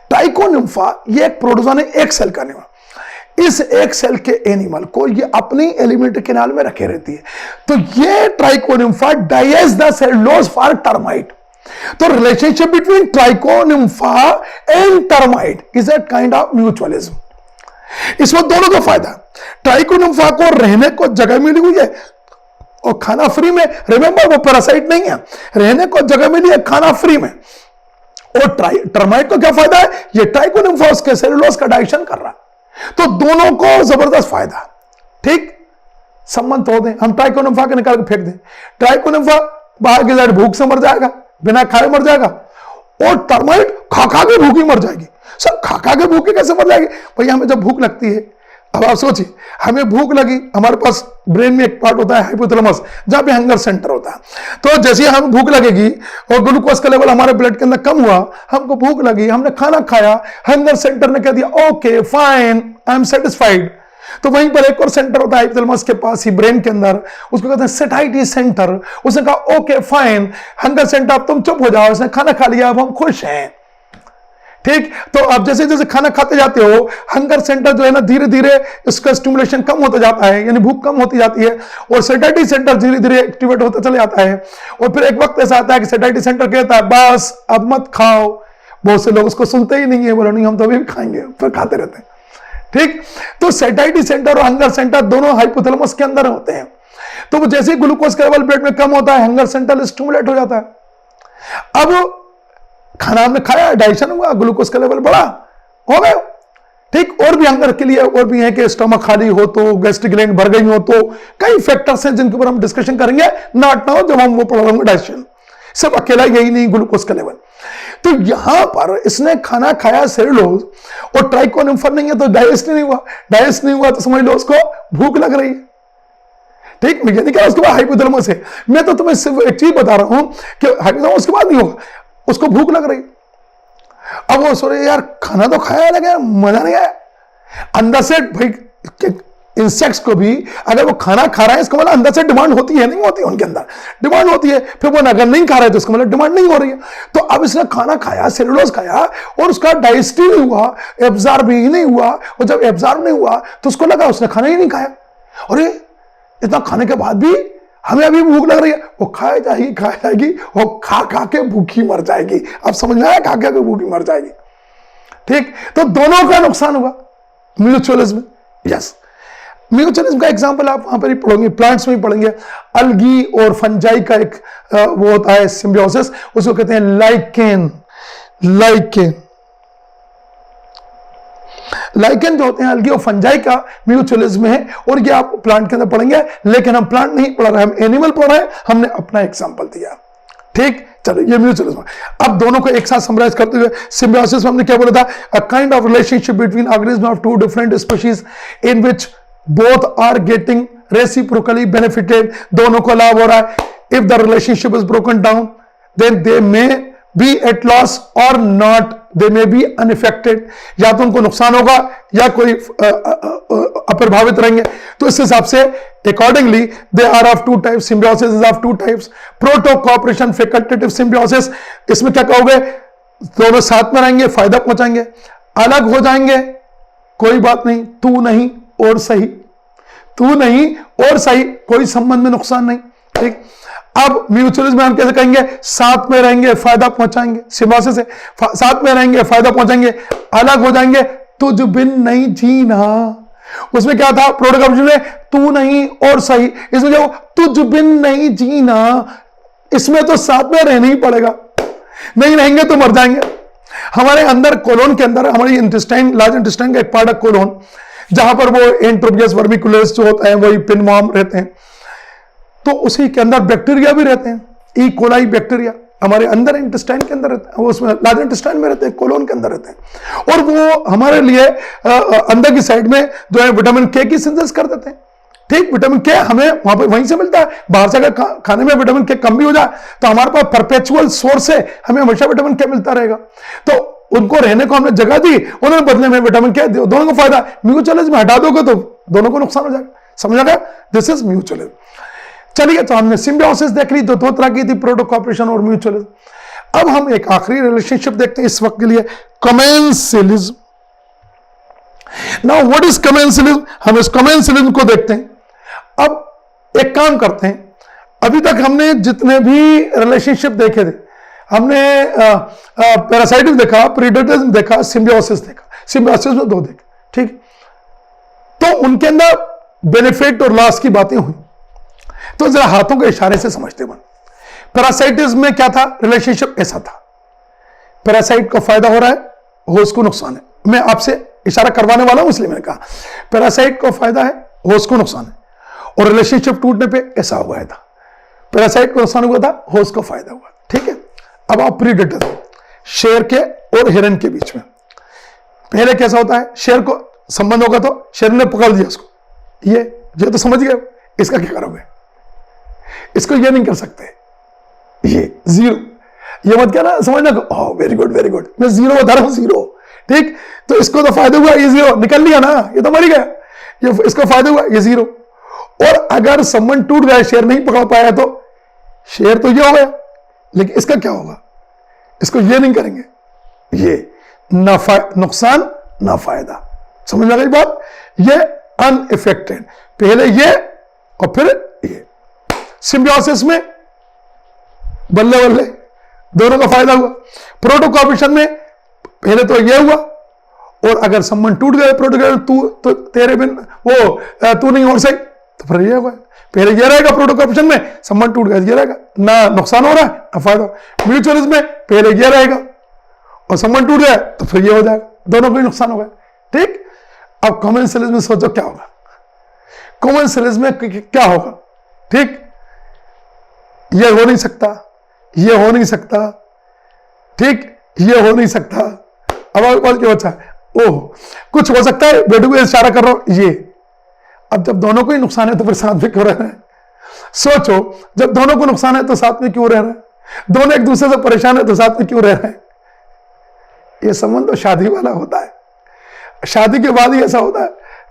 ट्राइकोनिम्फा ये एक प्रोटोजोन है, एक सेल का निम्फा। इस एक सेल के एनिमल को ये अपनी एलिमेंट्री कैनाल में रखे रहती है, तो ये Trichonympha digest the cellulose for termite. तो relationship between Trichonympha and termite is a kind of mutualism. इसमें दोनों का फायदा है, ट्राइकोनिम्फा को रहने को जगह मिली हुई है और खाना फ्री में, रिमेंबर वो पैरासाइट नहीं है, रहने को जगह मिली है, खाना फ्री में। और टर्माइट को क्या फायदा है? ये ट्राइकोनिम्फा उसके सेलुलोज का डाइजेशन कर रहा है, तो दोनों को जबरदस्त फायदा, ठीक। संबंध तो दें, हम ट्राइकोनिम्फा के निकाल के फेंक दें, ट्राइकोनिम्फा बाहर की साइड भूख से मर जाएगा, बिना खाए मर जाएगा, और टर्माइट खा खा के भूखी मर जाएगी। सब खा खा के भूखी कैसे मर जाएगी? भैया हमें जब भूख लगती है, अब आप सोचिए, हमें भूख लगी, हमारे पास ब्रेन में एक पार्ट होता है हाइपोथैलेमस, जहां पे हंगर सेंटर होता है। तो जैसे हमें भूख लगेगी और ग्लूकोज का लेवल हमारे ब्लड के अंदर कम हुआ, हमको भूख लगी, हमने खाना खाया, हंगर सेंटर ने कह दिया okay fine I am satisfied. तो वहीं पर एक और सेंटर होता है हाइपोथैलेमस के पास ही ब्रेन के अंदर, उसको कहते हैं सेटाइटी सेंटर। उसने कहा ओके फाइन हंगर सेंटर, अब तुम चुप हो जाओ, उसने खाना खा लिया, अब हम खुश हैं। ठीक, तो आप जैसे जैसे खाना खाते जाते हो, हंगर सेंटर जो है ना धीरे धीरे इसका स्टिमुलेशन कम होता जाता है, यानी भूख कम होती जाती है, और सेटिस्फैक्टरी सेंटर धीरे धीरे एक्टिवेट होता चले जाता है। और फिर एक वक्त ऐसा आता है कि सेटिस्फैक्टरी सेंटर कहता है बस अब मत खाओ। बहुत से लोग उसको सुनते ही नहीं है, बोलो नहीं हम तो अभी भी खाएंगे, फिर खाते रहते हैं। ठीक, तो सेटिस्फैक्टरी सेंटर और हंगर सेंटर दोनों हाइपोथैलेमस के अंदर होते हैं। तो वो जैसे ग्लूकोज का लेवल ब्लड में कम होता है, हंगर सेंटर स्टिमुलेट हो जाता है। अब खाना हमने खाया, डाइजेशन हुआ, ग्लूकोज का लेवल बढ़ा, हो गया। ठीक, और भी हंगर के लिए और भी है कि स्टमक खाली हो तो, गैस्ट्रिक ग्लैंड भर गई हो तो, कई फैक्टर्स हैं जिनके ऊपर हम डिस्कशन करेंगे नॉट नाउ, जब हम वो पढ़ रहे डाइजेशन। सिर्फ अकेला यही नहीं ग्लूकोज का लेवल। तो यहां पर इसने खाना खाया सेलुलोज और ट्राइकोनिम्फर नहीं है तो डाइजेस्ट नहीं हुआ, डाइजेस्ट नहीं हुआ तो समझ लो उसको भूख लग रही है। ठीक, मैं ये नहीं कह रहा उसके बाद हाइपोथैलेमस है, मैं तो तुम्हें सिर्फ एक चीज बता रहा हूं कि हाइपोथैलेमस उसके बाद नहीं होगा, उसको भूख लग रही। अब वो सोचे यार खाना तो खाया लगे, मजा नहीं आया अंदर से। भाई इंसेक्ट्स को भी अगर वो खाना खा रहा है इसका मतलब अंदर से डिमांड होती है, नहीं होती, उनके अंदर डिमांड होती है। फिर वो अगर नहीं खा रहा है तो उसका मतलब डिमांड नहीं हो रही है। तो अब इसने खाना खाया, सेलुलोज खाया और उसका डाइजेस्ट ही नहीं हुआ, एब्जॉर्ब ही नहीं हुआ, और जब एब्जॉर्ब नहीं हुआ तो उसको लगा उसने खाना ही नहीं खाया, अरे इतना खाने के बाद भी हमें अभी भूख लग रही है। वो खाए जाएगी, वो खा खा के भूखी मर जाएगी। अब समझ में आया, खा खा के भूखी मर जाएगी। ठीक, तो दोनों का नुकसान हुआ म्यूचुअलिज्म। यस, म्यूचुअलिज्म का एग्जांपल आप वहां पर ही पढ़ोगे, प्लांट्स में ही पढ़ेंगे। अलगी और फंजाई का एक वो होता है सिम्बियोसिस, उसको कहते हैं लाइकेन। लाइकेन जो होते हैं अलगी और फंजाई का म्यूचुअलिज्म है, और ये आप प्लांट के अंदर पढ़ेंगे, लेकिन हम प्लांट नहीं पढ़ रहे, हम एनिमल पढ़ रहे हैं, हमने अपना एग्जांपल दिया। ठीक, चलो ये म्यूचुअलिज्म। अब दोनों को एक साथ समराइज करते हुए सिम्बियोसिस में हमने क्या बोला था, a kind of relationship between organism of two different species in which both are getting reciprocally benefited. दोनों को लाभ हो रहा है। If the relationship is broken down then they may be at loss और not, they may be unaffected. या तो उनको नुकसान होगा या कोई अप्रभावित रहेंगे। तो इस हिसाब से accordingly they are of two types, symbiosis is of two types, proto cooperation, facultative symbiosis. इसमें क्या कहोगे, दोनों साथ में रहेंगे, फायदा पहुंचाएंगे, अलग हो जाएंगे कोई बात नहीं, तू नहीं और सही, तू नहीं और सही, कोई संबंध में नुकसान नहीं। ठीक, अब म्यूचुअलिज्म में हम कैसे कहेंगे, साथ में रहेंगे, फायदा पहुंचाएंगे, सिम्बियोसिस से साथ में रहेंगे, फायदा पहुंचाएंगे, अलग हो जाएंगे, तुझ बिन नहीं जीना। उसमें क्या था, प्रोटो में तू नहीं और सही, इसमें क्या, तुझ बिन नहीं जीना। इसमें तो साथ में रहना ही पड़ेगा, नहीं रहेंगे तो मर जाएंगे। हमारे अंदर कोलोन के अंदर, हमारी इंटेस्टाइन, लार्ज इंटेस्टाइन का एक पार्ट है कोलोन, जहां पर वो एंट्रोपियस वर्मिकुलस जो होता है वही पिनवॉर्म रहते हैं, तो उसी के अंदर बैक्टीरिया भी रहते हैं, ई कोलाई बैक्टीरिया हमारे अंदर इंटेस्टाइन के अंदर रहते हैं, वो उसमें लार्ज इंटेस्टाइन में रहते हैं, कोलोन के अंदर रहते हैं। और वो हमारे लिए अंदर की साइड में जो है विटामिन के की सिंथेसिस कर देते हैं। ठीक, विटामिन के हमें वहां पर वहीं से मिलता है। बाहर से अगर खाने में विटामिन के कम भी हो जाए तो हमारे पास परपेचुअल सोर्स है, हमें हमेशा विटामिन के मिलता रहेगा। तो उनको रहने को हमने जगह दी, उन्होंने बदले में विटामिन के, दोनों को फायदा। म्यूचुअलिज्म हटा दोगे तो दोनों को नुकसान हो जाएगा, समझ गया, दिस इज म्यूचुअलिज्म। चलिए, तो हमने सिम्बियोसिस देख ली, तो दो तरह की थी, प्रोटो कोऑपरेशन और म्यूचुअलिज्म। अब हम एक आखिरी रिलेशनशिप देखते हैं इस वक्त के लिए, कमेंसिलिज्म। नाउ व्हाट इज कमेंसिलिज्म, हम इस कमेंसिलिज्म को देखते हैं। अब एक काम करते हैं, अभी तक हमने जितने भी रिलेशनशिप देखे थे, हमने पैरासाइटिज्म देखा, प्रीडेटरिज्म देखा, सिम्बियोसिस देखा। सिम्बियोसिस में दो देखे, ठीक, तो उनके अंदर बेनिफिट और लॉस की बातें हुई। तो जरा हाथों के इशारे से समझते बन। पैरासाइटिज्म में क्या था, रिलेशनशिप ऐसा था, पैरासाइट को फायदा हो रहा है, होस्ट को नुकसान है। मैं आपसे इशारा करवाने वाला हूं इसलिए मैंने कहा, पैरासाइट को फायदा है, होस्ट को नुकसान है। और रिलेशनशिप टूटने पे ऐसा हुआ था, पैरासाइट को नुकसान हुआ था, होस्ट को फायदा हुआ। ठीक है, अब आप प्रीडेटर, शेर के और हिरन के बीच में पहले कैसा होता है, शेर को संबंध होगा तो शेर ने पकड़ दिया उसको, ये तो समझ गए, इसका क्या करोगे, इसको ये नहीं कर सकते, ये जीरो, ये मत कहना, समझना, वेरी गुड वेरी गुड, मैं जीरो बता रहा हूं, जीरो। ठीक, तो इसको तो फायदा हुआ, ये जीरो निकल लिया ना, ये तो मर गया, ये इसको फायदा हुआ, ये जीरो। और अगर संबंध टूट गया, शेर नहीं पकड़ पाया, तो शेर तो ये हो गया, लेकिन इसका क्या होगा, इसको ये नहीं करेंगे, ये ना नुकसान ना फायदा। समझ आ गई बात? ये अनइफेक्टेड, पहले ये और फिर ये। सिम्बियोसिस में बल्ले बल्ले दोनों का फायदा हुआ। प्रोटोकॉर्पोरेशन में पहले तो ये हुआ, और अगर संबंध टूट गए प्रोटोकॉर्पोरेशन, तू तो तेरे बिन वो तू नहीं हो सही, तो फिर ये हुआ। पहले ये रहेगा प्रोटोकॉर्पोरेशन में, संबंध टूट गया ये रहेगा, ना नुकसान हो रहा है ना फायदा। म्यूचुअलिज्म में पहले ये रहेगा और संबंध टूट गया तो फिर ये हो जाएगा, दोनों को ही नुकसान होगा। ठीक। अब कॉमेंसलिज्म में सोचो क्या होगा, कॉमेंसलिज्म में क्या होगा? ठीक, ये हो नहीं सकता, ये हो नहीं सकता, ठीक, ये हो नहीं सकता। अब क्या बचा? ओह, कुछ हो सकता है, बेटू को इशारा कर रहा हूं ये। अब जब दोनों को ही नुकसान है तो फिर साथ में क्यों रह रहे हैं? सोचो, जब दोनों को नुकसान है तो साथ में क्यों रह रहे हैं? दोनों एक दूसरे से परेशान है तो साथ में क्यों रह रहे हैं? ये संबंध तो शादी वाला होता है। शादी के बाद ही ऐसा होता है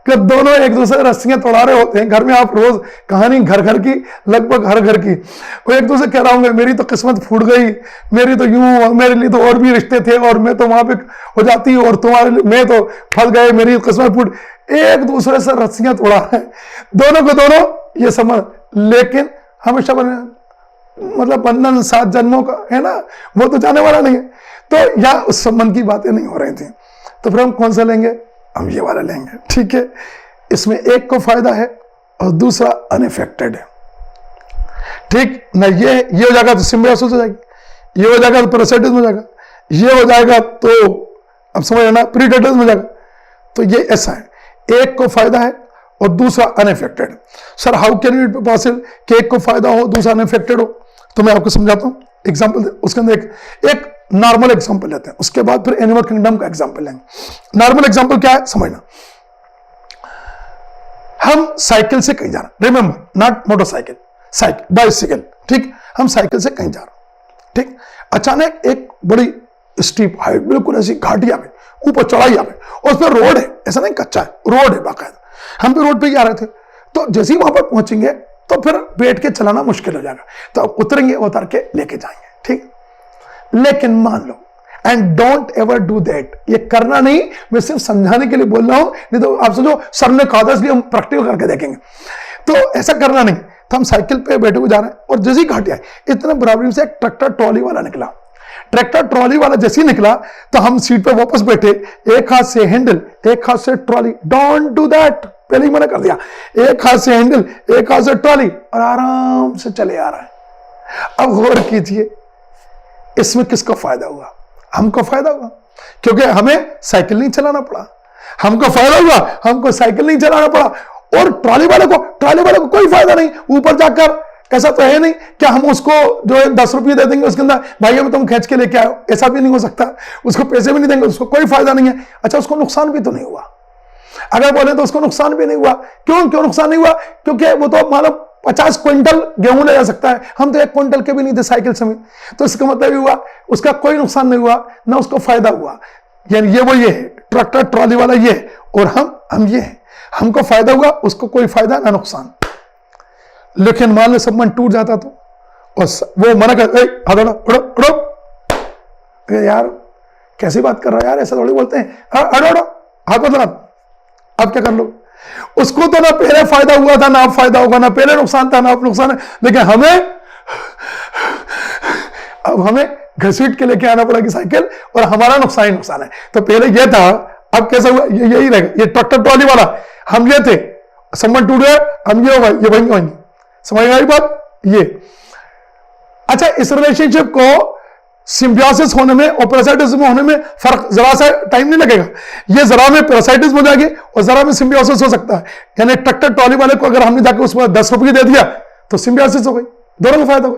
कि दोनों एक दूसरे से रस्सियां तोड़ा रहे होते हैं। घर में आप रोज कहानी घर घर की, लगभग हर घर की, वो एक दूसरे कह रहा हूँ मेरी तो किस्मत फूट गई, मेरी तो यूं, मेरे लिए तो और भी रिश्ते थे और मैं तो वहां पे हो जाती और तुम्हारे लिए मैं तो फंस गए, मेरी किस्मत फूट। एक दूसरे से रस्सियां तोड़ा है दोनों को दोनों, ये समझ। लेकिन हमेशा मतलब बंधन 7 जन्मों का है ना, वो तो जाने वाला नहीं है। तो या उस संबंध की बातें नहीं हो रही थी, तो फिर हम कौन सा लेंगे? हम ये वाला लेंगे। ठीक है, इसमें एक को फायदा है और दूसरा अनइफेक्टेड है। ठीक ना, ये हो जाएगा तो सिम्बियोसिस हो जाएगी, ये हो जाएगा तो पैरासाइटिज्म हो जाएगा, ये हो जाएगा तो अब समझ लेना प्रीडेटरिज्म हो जाएगा। तो ये ऐसा है, एक को फायदा है और दूसरा unaffected. Sir how can it be possible कि एक को फायदा हो दूसरा अनइफेक्टेड हो? तो मैं आपको समझाता हूं एग्जांपल। उसके अंदर एक नॉर्मल एग्जांपल लेते हैं, उसके बाद फिर एनिमल किंगडम का एग्जांपल लेंगे। नॉर्मल एग्जांपल क्या है समझना। हम साइकिल से कहीं जा रहे हैं, remember not motorcycle, cycle, bicycle. ठीक, हम साइकिल से कहीं जा रहे हैं। ठीक, अचानक एक बड़ी स्टीप हाइट, बिल्कुल ऐसी घाटिया में, ऊपर चढ़ाई पे, और उस पर रोड है, ऐसा नहीं कच्चा है, रोड है बाकायदा। हम भी रोड पे ही आ रहे थे, तो जैसे ही वहां पर पहुंचेंगे तो फिर बैठ के चलाना मुश्किल हो जाएगा, तो अब उतरेंगे, उतर के लेके जाएंगे। ठीक, लेकिन मान लो, and don't ever do that, ये करना नहीं, मैं सिर्फ समझाने के लिए बोल रहा हूं, नहीं तो आप सोचो सर ने कहा था इसलिए हम प्रैक्टिकल करके देखेंगे, तो ऐसा करना नहीं। तो हम साइकिल पे बैठे हुए जा रहे हैं और जैसे ही घाटिया इतना बराबरी से एक ट्रैक्टर ट्रॉली वाला निकला। ट्रैक्टर ट्रॉली वाला जैसे ही निकला तो हम सीट पे वापस बैठे, एक हाथ से हैंडल एक हाथ से ट्रॉली। डोंट डू दैट, पहले ही मना कर दिया। एक हाथ से हैंडल एक हाथ से ट्रॉली और आराम से चले आ रहा है। अब गौर कीजिए, इसमें किसको फायदा हुआ? हमको फायदा हुआ, क्योंकि हमें साइकिल नहीं चलाना पड़ा। हमको फायदा हुआ, हमको साइकिल नहीं चलाना पड़ा। और ट्रॉली वाले को कोई फायदा नहीं। ऊपर जाकर ऐसा तो है नहीं कि हम उसको जो है 10 रुपये दे देंगे, उसके अंदर भाई हमें तुम खींच के लेके आओ, ऐसा भी नहीं हो सकता। उसको पैसे भी नहीं देंगे, उसको कोई फायदा नहीं है। अच्छा, उसको नुकसान भी तो नहीं हुआ। अगर बोले तो उसको नुकसान भी नहीं हुआ। क्यों नुकसान नहीं हुआ? क्योंकि वो तो मान लो 50 क्विंटल गेहूं ले जा सकता है, हम तो 1 क्विंटल के भी नहीं थे साइकिल समेत। तो इसका मतलब हुआ उसका कोई नुकसान नहीं हुआ, ना उसको फायदा हुआ। यानी ये वो ये है, ट्रैक्टर ट्रॉली वाला ये है, और हम ये है, हमको फायदा हुआ, उसको कोई फायदा ना नुकसान। लेकिन मान लो संबंध टूट जाता तो, और वो मना कर, यार कैसी बात कर रहा है यार, ऐसा थोड़ी बोलते हैं, हाथ बदला, आप क्या कर लो। उसको तो ना पहले फायदा हुआ था ना अब फायदा होगा, ना पहले नुकसान था ना अब नुकसान है। लेकिन अब हमें घसीट के लेके आना पड़ेगी साइकिल, और हमारा नुकसान ही नुकसान है। तो पहले ये था, अब कैसा हुआ? यही रहेगा, ये ट्रैक्टर ट्रॉली वाला हम ये थे, संबंध टूट गया, हम ये होगा, ये वही। समझ में आई बात? ये अच्छा, इस रिलेशनशिप को सिम्बियोसिस होने में और पैरासाइटिज्म होने में फर्क जरा सा टाइम नहीं लगेगा। ये जरा में पैरासाइटिज्म हो जाएगी और जरा में सिम्बियोसिस हो सकता है। यानी ट्रैक्टर ट्रॉली वाले को अगर हमने जाकर उसमें 10 रुपये दे दिया तो सिम्बियोसिस हो गई, दोनों को फायदा हुआ।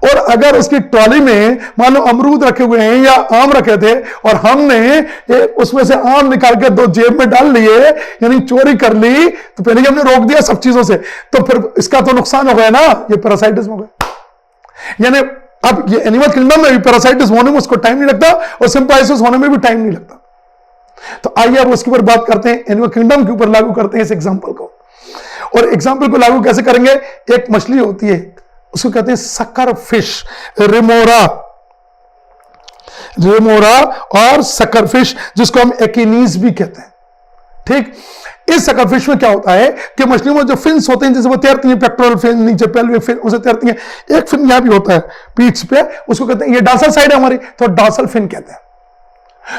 और अगर उसकी ट्रॉली में मान लो अमरूद रखे हुए हैं या आम रखे थे और हमने उसमें से आम निकाल के 2 जेब में डाल लिए, यानी चोरी कर ली, तो पहले हमने रोक दिया सब चीजों से, तो फिर इसका तो नुकसान हो गया ना, ये पैरासाइटिज्म हो गया। यानी अब ये एनिमल किंगडम में भी पैरासाइटिस होने में उसको टाइम नहीं लगता और सिम्बायोसिस होने में भी टाइम नहीं लगता। तो आइए अब उसके ऊपर बात करते हैं, एनिमल किंगडम के ऊपर लागू करते हैं इस एग्जांपल को। और एग्जांपल को लागू कैसे करेंगे? एक मछली होती है, उसको कहते हैं सक्कर फिश, रिमोरा। रेमोरा और सकरफिश, जिसको हम एकिनीज भी कहते हैं। ठीक, इस सकरफिश में क्या होता है कि मछलियों में जो फिन्स होते हैं, जैसे वो तैरती हैं, पेक्टोरल फिन, नीचे पेल्विक फिन, उसे तैरती हैं। एक फिन यहां भी होता है पीठ पे, उसको कहते हैं, ये डार्सल साइड है हमारी, तो डार्सल फिन कहते हैं।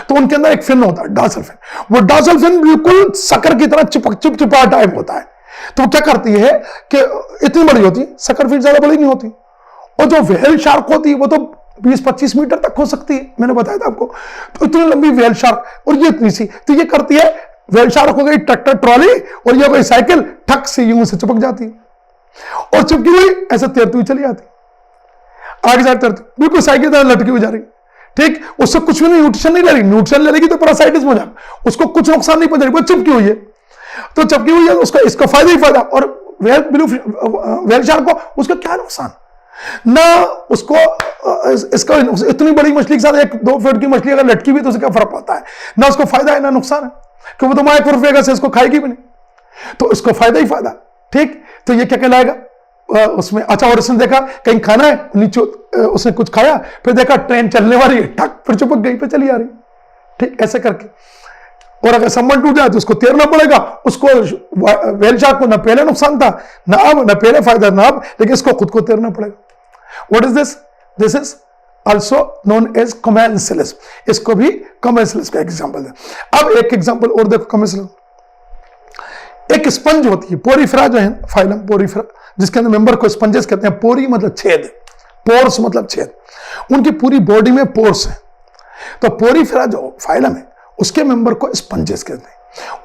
तो उनके अंदर एक फिन होता है डार्सल फिन, वो डार्सल फिन बिल्कुल सकर की तरह चिपचिपा टाइप होता है। तो वो क्या करती है कि इतनी बड़ी होती है, सकरफिश ज्यादा बड़ी नहीं होती, और जो व्हेल शार्क होती है वो तो 20-25 मीटर तक हो सकती है, मैंने बताया था आपको। तो इतनी लंबी व्हेल शार्क, और ये इतनी सी, तो ये करती है, व्हेल शार्क हो गई ट्रैक्टर ट्रॉली, और ये कोई साइकिल, ठक से यूं से चिपक जाती है, और चिपकी हुई ऐसे तैरती हुई चली जाती, आगे जाकर तैरती, बिल्कुल साइकिल तरह लटकी हुई जा रही। ठीक, उससे कुछ भी नहीं, न्यूट्रिशन नहीं ले रही, न्यूट्रिशन ले लेगी तो पैरासाइटिज्म हो जाएगा, उसको कुछ नुकसान नहीं पहुंचा रही, वो चिपकी हुई है। तो चिपकी हुई है, उसका इसका फायदा ही फायदा, और व्हेल शार्क को उसका क्या नुकसान ना, उसको इसका इतनी बड़ी मछली के साथ 1-2 फीट की मछली अगर लटकी भी तो उसे क्या फर्क पड़ता है, ना उसको फायदा है ना नुकसान है, क्योंकि वो तो माइक्रोवेगा से इसको खाएगी भी नहीं, तो इसको फायदा ही फायदा। ठीक, तो ये क्या कहलाएगा उसमें। अच्छा, और उसने देखा कहीं खाना है, नीचे उसने कुछ खाया, फिर देखा ट्रेन चलने वाली है, ठक फिर चिपक गई, पे चली आ रही। ठीक, ऐसे करके, और अगर संबंध टूट जाए तो उसको तैरना पड़ेगा। उसको व्हेल शार्क को ना पहले नुकसान था, ना अब, ना पहले फायदा, ना अब, लेकिन इसको खुद को तैरना पड़ेगा। What is this? This is also known as commensalism. इसको भी कमेंसिलिस का एग्जाम्पल है। अब एक एग्जाम्पल और देखो कमेंसिलिस। एक स्पंज होती है, पोरीफेरा जो है, फाइलम पोरीफेरा, जिसके अंदर मेंबर को स्पंजेस कहते हैं। पोरी मतलब छेद, पोर्स मतलब छेद, उनकी पूरी बॉडी में पोर्स है। तो पोरीफेरा जो फाइलम है उसके मेंबर को स्पंजेस कहते हैं।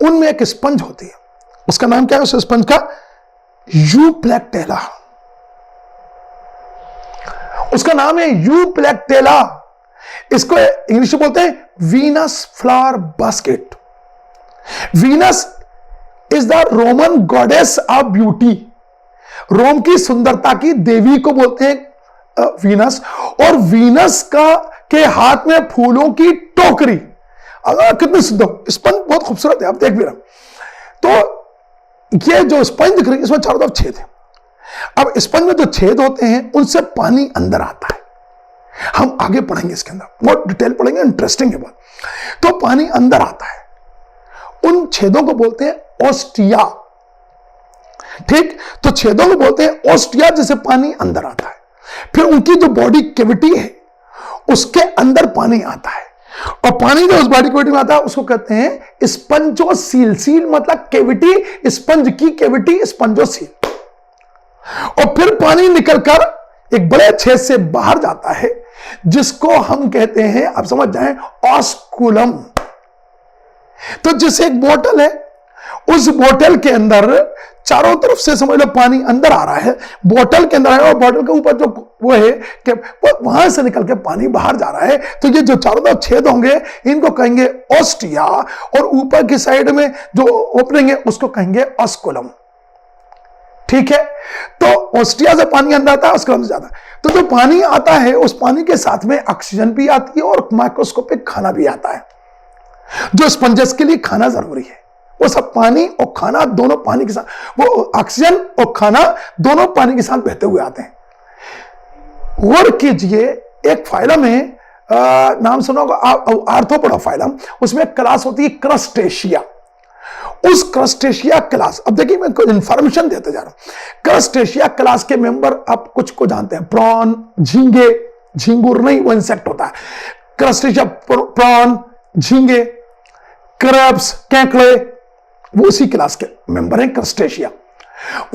उनमें एक स्पंज होती है, उसका नाम क्या है उस स्पंज का? यूप्लेक्टेला। उसका नाम है यूप्लेक्टेला। इसको इंग्लिश में बोलते हैं Venus flower basket. Venus is the Roman goddess of beauty. Rome की सुंदरता की देवी को बोलते हैं वीनस। और वीनस का के हाथ में फूलों की टोकरी। अगर कितनी सुंदर स्पंज, बहुत खूबसूरत है, आप देख भी रहे। तो ये जो स्पंज दिख रही है इसमें चारों तरफ छेद है। अब स्पंज में जो छेद होते हैं उनसे पानी अंदर आता है। हम आगे पढ़ेंगे इसके अंदर, बहुत डिटेल पढ़ेंगे, इंटरेस्टिंग है बहुत। तो पानी अंदर आता है, उन छेदों को बोलते हैं ओस्टिया। ठीक, तो छेदों को बोलते हैं ओस्टिया, जिसे पानी अंदर आता है। फिर उनकी जो बॉडी कैविटी है उसके अंदर पानी आता है, और पानी जो उस बॉडी कैविटी में आता है उसको कहते हैं स्पंजोसील। सील मतलब कैविटी, स्पंज की कैविटी स्पंजोसील। और फिर पानी निकलकर एक बड़े छेद से बाहर जाता है, जिसको हम कहते हैं, आप समझ जाएं, ऑस्कुलम। तो जैसे एक बोतल है, उस बोतल के अंदर चारों तरफ से समझ लो पानी अंदर आ रहा है, बोतल के अंदर है, और बोतल के ऊपर जो वो है कि वो वहां से निकल के पानी बाहर जा रहा है। तो ये जो चारों तरफ छेद होंगे इनको कहेंगे ओस्टिया, और ऊपर की साइड में जो ओपनिंग है उसको कहेंगे ऑस्कुलम। ठीक है, तो ओस्टिया से पानी अंदर आता है, ऑस्कुलम से जाता है। तो जो पानी आता है उस पानी के साथ में ऑक्सीजन भी आती है और माइक्रोस्कोपिक खाना भी आता है, जो स्पंजेस के लिए खाना जरूरी है। वो सब पानी और खाना दोनों पानी के साथ, वो ऑक्सीजन और खाना दोनों पानी के साथ बहते हुए आते हैं। गौर कीजिए, एक फाइलम है, नाम सुना होगा आर्थ्रोपोडा फाइलम, उसमें एक क्लास होती है क्रस्टेशिया। उस क्रस्टेशिया क्लास, अब देखिए मैं कुछ इंफॉर्मेशन देते जा रहा हूं। क्रस्टेशिया क्लास के मेंबर आप कुछ को जानते हैं, प्रॉन, झींगे, झींगुर नहीं, वो इंसेक्ट होता है। क्रस्टेशिया, प्रॉन, झींगे, क्रैब्स, केकड़े, वो उसी क्लास के मेंबर हैं क्रस्टेशिया।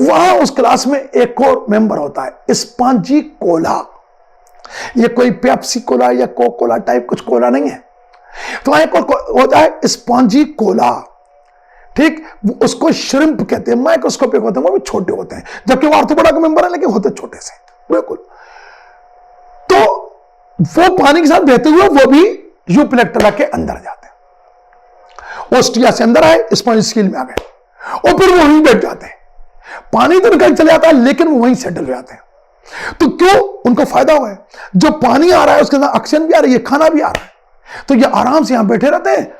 वहां उस क्लास में एक और मेंबर होता है स्पॉन्जिकोला। ये कोई पेप्सी कोला या कोकोला टाइप कुछ कोला नहीं है। तो वहां एक और होता है स्पॉन्जिकोला। ठीक, उसको श्रिम्प कहते हैं, माइक्रोस्कोपिक होते हैं, वो भी छोटे होते हैं, जबकि वो आर्थ्रोपोडा का मेंबर है लेकिन होते छोटे से, बिल्कुल। तो वो पानी के साथ बहते हुए वो भी यूप्लेक्टेला के अंदर जाते हैं। ओस्टिया से अंदर आए, स्पॉन्जिस्कील में आ गए, और फिर वो वहीं बैठ जाते हैं। पानी तो निकल चले जाता है लेकिन वो वहीं सेटल हो जाते हैं। तो क्यों? उनको फायदा हुआ है, जो पानी आ रहा है उसके अंदर ऑक्सीजन भी आ रही है, खाना भी आ रहा है, तो ये आराम से यहां बैठे रहते हैं,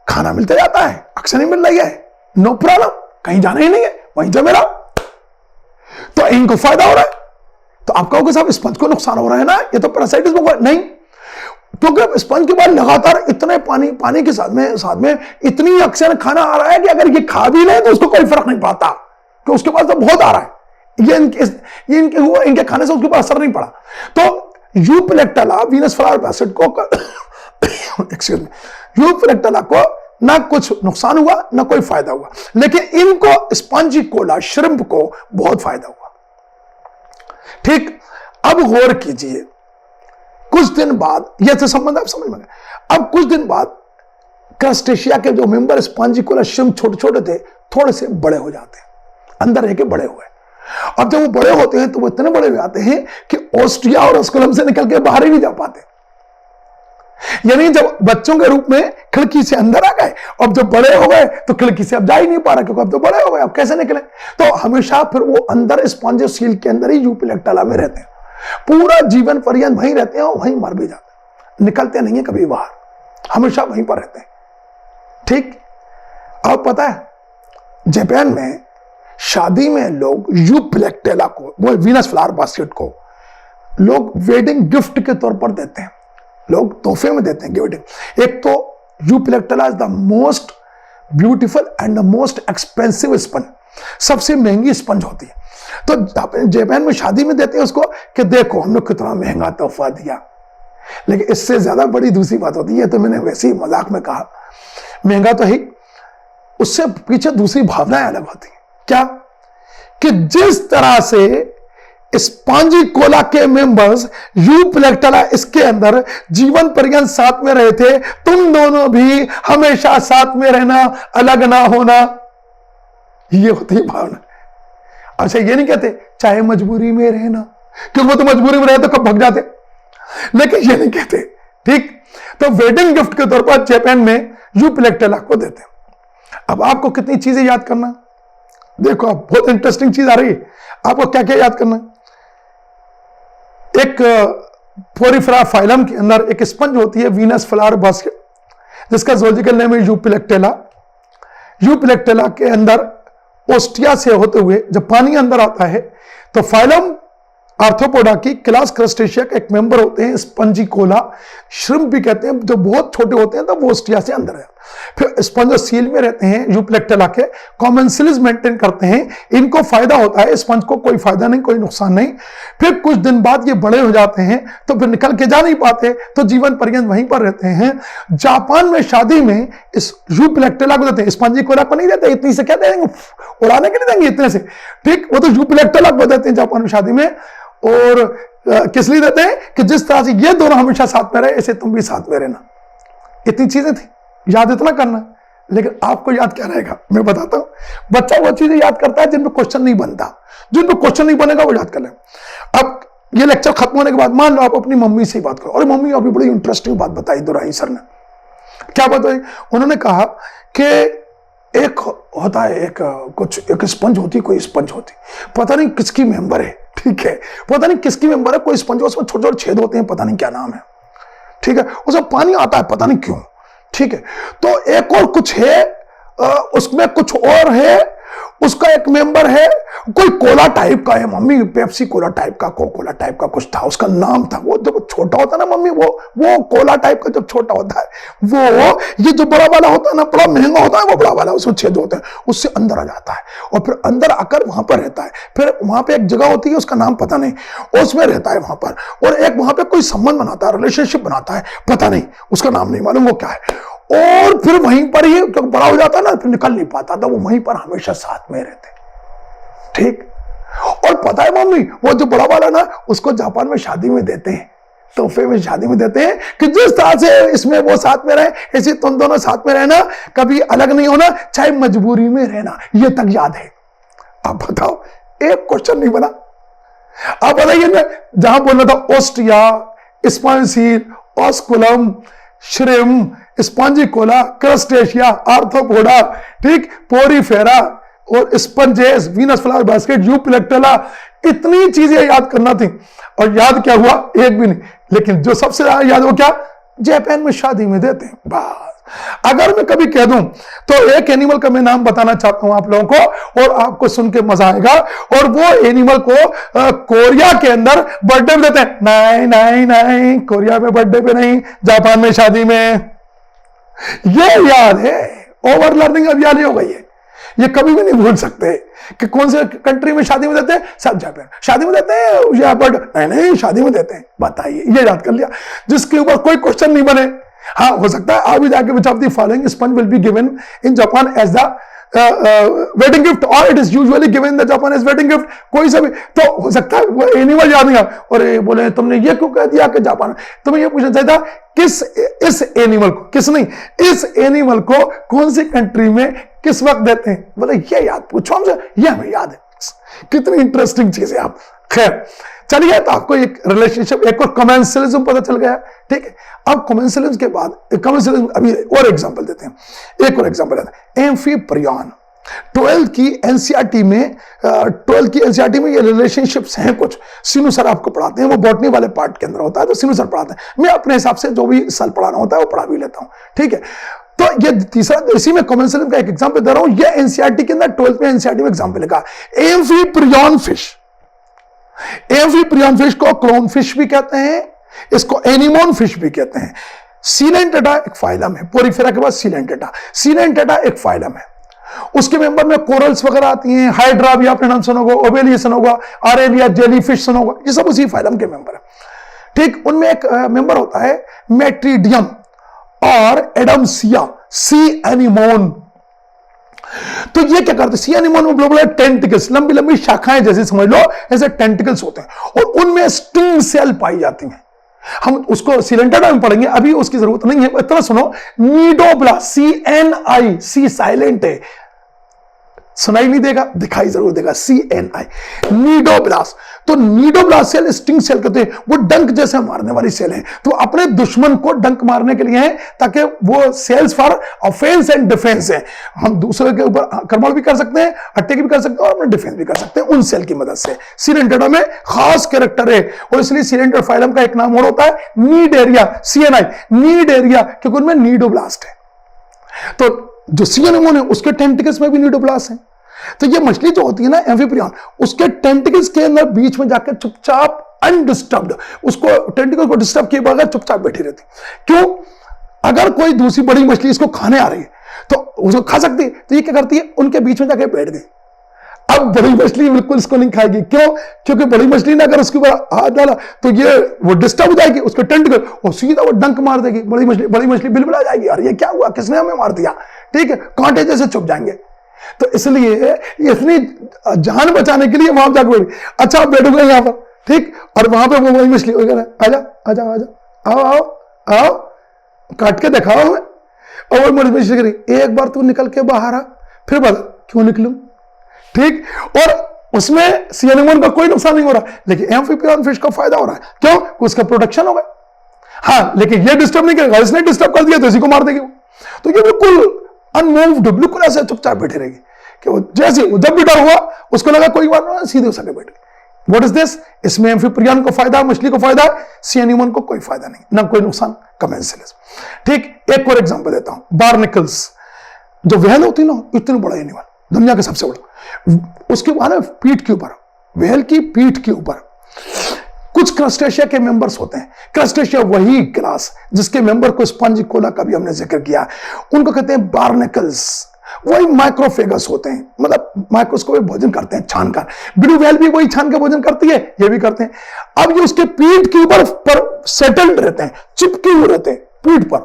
खाना मिलता जाता है, ऑक्सीजन मिल रही है, नो प्रॉब्लम, कहीं जाना ही नहीं है, वहीं जमे रहो। तो इनको फायदा हो रहा है। तो आप कहोगे साहब स्पंज को नुकसान हो रहा है ना, ये तो पैरासाइटिज्म होगा। नहीं, क्योंकि स्पंज के बाद लगातार इतने पानी के साथ में इतनी ऑक्सीजन खाना आ रहा है कि अगर ये खा भी ले तो उसको कोई फर्क नहीं पड़ता, कि उसके पास तो बहुत आ रहा है, ये इनके खाने से उसके पास असर नहीं पड़ा। तो यूपिलेक्टेला वीनस फ्लावर बास्केट को एक्सक्यूज मी, यूपिलेक्टेला को ना कुछ नुकसान हुआ ना कोई फायदा हुआ, लेकिन इनको स्पंजिकोला श्रिम्प को बहुत फायदा हुआ। ठीक, अब गौर कीजिए, कुछ दिन बाद, यह तो संबंध आप समझ में गए। अब कुछ दिन बाद क्रस्टेशिया के जो मेंबर स्पंजिकोला श्रिम्प छोटे छोटे थे, थोड़े से बड़े हो जाते हैं, अंदर रह के बड़े हुए। अब जब वो बड़े होते हैं तो वो इतने बड़े हो जाते हैं कि ओस्टिया और ऑस्कुलम से निकल के बाहर ही नहीं जा पाते। यानी जब बच्चों के रूप में खिड़की से अंदर आ गए, अब जब बड़े हो गए तो खिड़की से अब जा ही नहीं पा रहा, क्योंकि अब तो बड़े हो गए, अब कैसे निकले। तो हमेशा फिर वो अंदर स्पॉन्जियोसील के अंदर ही यूपिलेक्टेला में रहते हैं, पूरा जीवन पर्यंत वहीं रहते हैं और वहीं मर भी जाते हैं, निकलते नहीं है कभी बाहर, हमेशा वहीं पर रहते हैं। ठीक, अब पता है जापान में शादी में लोग यूपिलेक्टेला को, वो वीनस फ्लावर बास्केट को लोग वेडिंग गिफ्ट के तौर पर देते हैं, लोग तोहफे में देते हैं गिफ्ट। एक तो Euplectella is the most beautiful and the most expensive sponge, सबसे महंगी स्पंज होती है। तो जापान में शादी में देते हैं उसको कि देखो हमने कितना महंगा तोहफा दिया। लेकिन इससे ज्यादा बड़ी दूसरी बात होती है, तो मैंने वैसे ही मजाक में कहा, महंगा तो है, उससे पीछे दूसरी भावनाएं अलग होती है। क्या कि जिस तरह से स्पॉन्जिकोला के मेंबर्स यूपिलेक्टेला इसके अंदर जीवन पर्यंत साथ में रहे थे, तुम दोनों भी हमेशा साथ में रहना, अलग ना होना, ये होती है भावना। अच्छा, ये नहीं कहते चाहे मजबूरी में रहना, क्योंकि वो तो मजबूरी में रहे तो कब भग जाते, लेकिन ये नहीं कहते। ठीक, तो वेडिंग गिफ्ट के तौर पर जापान में यूपिलेक्टेला को देते। अब आपको कितनी चीजें याद करना, देखो आप, बहुत इंटरेस्टिंग चीज आ रही है। आपको क्या क्या याद करना, एक पोरिफेरा फाइलम के अंदर एक स्पंज होती है वीनस फ्लावर बास्केट, जिसका जूलॉजिकल नेम है यूपिलेक्टेला। यूपिलेक्टेला के अंदर ओस्टिया से होते हुए जब पानी अंदर आता है तो फाइलम आर्थ्रोपोडा की क्लास क्रस्टेशिया का एक मेंबर होते हैं स्पंजिकोला श्रिम्प भी कहते हैं, जो बहुत छोटे होते हैं तब वो ओस्टिया से अंदर है। फिर स्पंजोसील में रहते हैं यूपिलेक्टेला के, कॉमेंसिलिस मेंटेन करते हैं, इनको फायदा होता है, स्पंज को कोई फायदा नहीं, कोई नुकसान नहीं। फिर कुछ दिन बाद ये बड़े हो जाते हैं तो फिर निकल के जा नहीं पाते, तो जीवन पर्यंत वहीं पर रहते हैं। जापान में शादी में इस यूपिलेक्टेला को देते हैं, स्पंजिकोला को नहीं देते, इतनी से क्या देंगे, उड़ाने के लिए देंगे इतने से। ठीक, वो तो यूपिलेक्टेला को देते हैं जापान में शादी में। और किस लिए देते हैं कि जिस तरह से ये दोनों हमेशा साथ में रहे, ऐसे तुम भी साथ में रहना। इतनी चीजें थी, याद इतना करना। लेकिन आपको याद क्या रहेगा, मैं बताता हूं। बच्चा वो चीजें याद करता है जिन पे क्वेश्चन नहीं बनता, जिन पे क्वेश्चन नहीं बनेगा वो याद कर ले। अब ये लेक्चर खत्म होने के बाद मान लो आप अपनी मम्मी से बात करो, और मम्मी अभी बड़ी इंटरेस्टिंग बात बताई दोराई सर ने। क्या बताई? उन्होंने कहा कि एक होता है, एक स्पंज होती, कोई स्पंज होती, पता नहीं किसकी मेंबर है। ठीक है, पता नहीं किसकी मेंबर है, कोई स्पंज, उसमें छोटे छोटे छेद होते हैं, पता नहीं क्या नाम है। ठीक है, उसमें पानी आता है, पता नहीं क्यों। ठीक है, तो एक और कुछ है, उसमें कुछ और है, उसका एक मेंबर है, कोई कोला टाइप का है मम्मी, पेप्सी कोला टाइप का, कोला टाइप का कुछ था, उसका नाम था। वो जब छोटा होता है ना मम्मी, वो कोला टाइप का जब छोटा होता है, वो ये जो बड़ा वाला होता है ना, बड़ा महंगा होता है वो बड़ा वाला, उसमें छेद होते हैं, उससे अंदर आ जाता है और फिर अंदर आकर वहां पर रहता है। फिर वहां पे एक जगह होती है, उसका नाम पता नहीं, उसमें रहता है वहां पर, और एक वहां पे कोई संबंध बनाता है, रिलेशनशिप बनाता है, पता नहीं, उसका नाम नहीं मालूम वो क्या है। और फिर वहीं पर ही जब बड़ा हो जाता है ना, फिर निकल नहीं पाता, तो वो वहीं पर हमेशा साथ में रहते। ठीक, और पता है मम्मी, वो जो बड़ा वाला ना, उसको जापान में शादी में देते हैं, तोहफे में शादी में देते हैं कि जिस तरह से इसमें वो साथ में रहे, ऐसे तुम दोनों साथ में रहना, कभी अलग नहीं होना, चाहे मजबूरी में रहना। ये तक याद है। अब बताओ, एक क्वेश्चन नहीं बना। आप बताइए ना, जहां बोलना था ostia, spongin, osculum, shrimp, spongicola, crustacea, arthropoda, ठीक, पोरिफेरा और sponges, Venus flower basket, Euplectella, इतनी चीजें याद करना थी। और याद क्या हुआ? एक भी नहीं। लेकिन जो सबसे ज्यादा याद हो क्या? जापान में शादी में देते हैं, बस। अगर मैं कभी कह दूं तो एक एनिमल का मैं नाम बताना चाहता हूं आप लोगों को, और आपको सुन के मजा आएगा, और वो एनिमल को कोरिया के अंदर बर्थडे में देते हैं। नहीं नहीं नहीं, कोरिया में बर्थडे पे नहीं, जापान में शादी में। ये याद है, ओवर लर्निंग अब याद हो गई है, ये कभी भी नहीं भूल सकते कि कौन से कंट्री में शादी में देते हैं। सब जापान शादी में देते हैं या नहीं नहीं शादी में देते हैं, बताइए। ये याद कर लिया, जिसके ऊपर कोई क्वेश्चन नहीं बने। हाँ, हो सकता है अभी जाके which of the following sponge will be given in Japan as the wedding gift, और it is usually given in the Japan as wedding gift. कोई सा भी तो हो सकता है वो एनिमल याद नहीं आ, और बोले तुमने ये क्यों कह दिया कि जापान। तुम्हें ये पूछना चाहिए था किस इस एनिमल को, किस नहीं, इस एनिमल को कौन सी कंट्री में किस वक्त देते हैं। बोले ये याद पूछो हमसे, ये हमें याद है। कितनी इंटरेस्टिंग चीज है आप। खैर चलिए, तो आपको एक रिलेशनशिप, एक और कमेंसलिज्म पता चल गया, ठीक है। अब कमेंसलिज्म के बाद कमेंसलिज्म, अभी और एग्जांपल देते हैं, एक और एग्जांपल देते हैं। एम्फीप्रियन 12th की एनसीईआरटी में, 12th की एनसीईआरटी में ये रिलेशनशिप्स हैं कुछ, सीनू सर आपको पढ़ाते हैं, वो बॉटनी वाले पार्ट के अंदर होता है, तो सीनू सर पढ़ाते हैं। मैं अपने हिसाब से जो भी साल पढ़ाना होता है वो पढ़ा भी लेता हूं, ठीक है। तो ये तीसरा, इसी में कमेंसलिज्म का एक एग्जांपल दे रहा हूं। ये एनसीईआरटी के अंदर 12th में एनसीईआरटी में एग्जांपल लिखा, एम्फीप्रियन फिश। एम्फीप्रियन फिश को क्लोन फिश भी कहते हैं, इसको एनिमोन फिश भी कहते हैं। सीलेंटेटा एक फाइलम है, पोरिफेरा के बाद सीलेंटेटा। सीलेंटेटा एक फाइलम है, उसके मेंबर में कोरल्स वगैरह आती हैं, हाइड्रा भी आपने नाम सुना होगा, ओबेलिया सुना होगा, आरेलिया जेलीफिश सुना होगा, ये सब उसी फाइलम के मेंबर है, ठीक। उनमें एक मेंबर होता है मेट्रीडियम और एडमसिया, सी एनिमोन। तो ये क्या करते हैं, सी एनिमोन में बोले टेंटिकल्स, लंबी लंबी शाखाएं जैसे समझ लो, ऐसे टेंटिकल्स होते हैं, और उनमें स्टिंग सेल पाई जाती हैं। हम उसको सिलेंटेटा में पढ़ेंगे, अभी उसकी जरूरत नहीं है, इतना सुनो। नीडोब्लास्ट, CNI, सी साइलेंट है, सुनाई नहीं देगा, दिखाई जरूर देगा, CNI, नीडोब्लास्ट। तो नीडोब्लास्ट सेल स्टिंग सेल कहते हैं, वो डंक जैसे मारने वाली सेल है, तो अपने दुश्मन को डंक मारने के लिए है, ताकि वो cells for offence and defence है। हम दूसरे के ऊपर आक्रमण भी कर सकते हैं, अटैक भी कर सकते हैं, और अपने डिफेंस भी कर सकते हैं उन सेल की मदद से। सिलेंटेटा में खास कैरेक्टर है, और इसलिए सिलेंटेटा फाइलम का एक नाम और होता है नीडेरिया, CNI, नीडेरिया, क्योंकि उनमें नीडोब्लास्ट है। तो जो सी एनिमोन है उसके टेंटिकल्स में भी नीडोब्लास्ट है। तो ये मछली जो होती है ना एम्फीप्रियन, उसके टेंटिकल्स के अंदर बीच में जाकर चुपचाप अनडिस्टर्ब्ड, उसको टेंटिकल को डिस्टर्ब किए बगैर चुपचाप बैठी रहती। क्यों? अगर कोई दूसरी बड़ी मछली इसको खाने आ रही है तो उसको खा सकती है, तो ये क्या करती है, उनके बीच में जाके बैठ गई। अब बड़ी मछली बिल्कुल इसको नहीं खाएगी, क्यों? क्योंकि बड़ी मछली ने अगर उसके ऊपर हाथ डाला तो ये वो डिस्टर्ब हो जाएगी, उसके टेंटिकल, और सीधा वो डंक मार देगी। बड़ी मछली बिल्कुल आ जाएगी, अरे ये क्या हुआ, किसने हमें मार दिया, ठीक है, कांटे जैसे चुप जाएंगे। तो इसलिए इतनी जान बचाने के लिए वहां जाकर बैठी। अच्छा आप बैठोगे यहाँ पर, ठीक, और वहां पे वो बड़ी मछली वगैरह, आजा आजा आजा, आओ आओ आओ, काट के दिखाओ हमें। और वो बड़ी मछली करी, एक बार तू निकल के बाहर आ, फिर बता क्यों निकलूं, ठीक। और उसमें सी एनिमोन का कोई नुकसान नहीं हो रहा, लेकिन एम्फीप्रियन फिश का फायदा हो रहा है, क्यों? उसका प्रोटेक्शन हो गया। हाँ, लेकिन ये डिस्टर्ब नहीं करेगा, इसने डिस्टर्ब कर दिया तो इसी को मार देगी वो। तो ये बिल्कुल अनमूव्ड, बिल्कुल ऐसे चुपचाप बैठे रहेगी कि वो जैसे वो जब भी डर हुआ उसको लगा कोई बात नहीं, सीधे उस आगे बैठ गई। What is this? इसमें एम्फीप्रियन को फायदा, मछली को फायदा, सी एनिमोन को कोई फायदा नहीं, ना कोई नुकसान, कमेंसलिज्म, ठीक। एक और एग्जांपल देता हूं, बार्निकल्स, जो व्हेल होती है ना, इतनी बड़ा एनिमल, दुनिया का सबसे बड़ा, उसके बाद पीठ के ऊपर, व्हेल की पीठ के ऊपर कुछ क्रस्टेशिया के मेंबर्स होते हैं। क्रस्टेशिया वही क्लास जिसके मेंबर को स्पंजिकोला का भी हमने जिक्र किया, उनको कहते हैं बार्निकल्स। वही माइक्रोफेगस होते हैं, मतलब माइक्रोस्कोपिक भोजन करते हैं छानकर। ब्लू व्हेल भी वही छान के भोजन करती है, ये भी करते हैं। अब ये उसके पीठ के ऊपर पर सेटल्ड रहते हैं, चिपके हुए रहते हैं पीठ पर,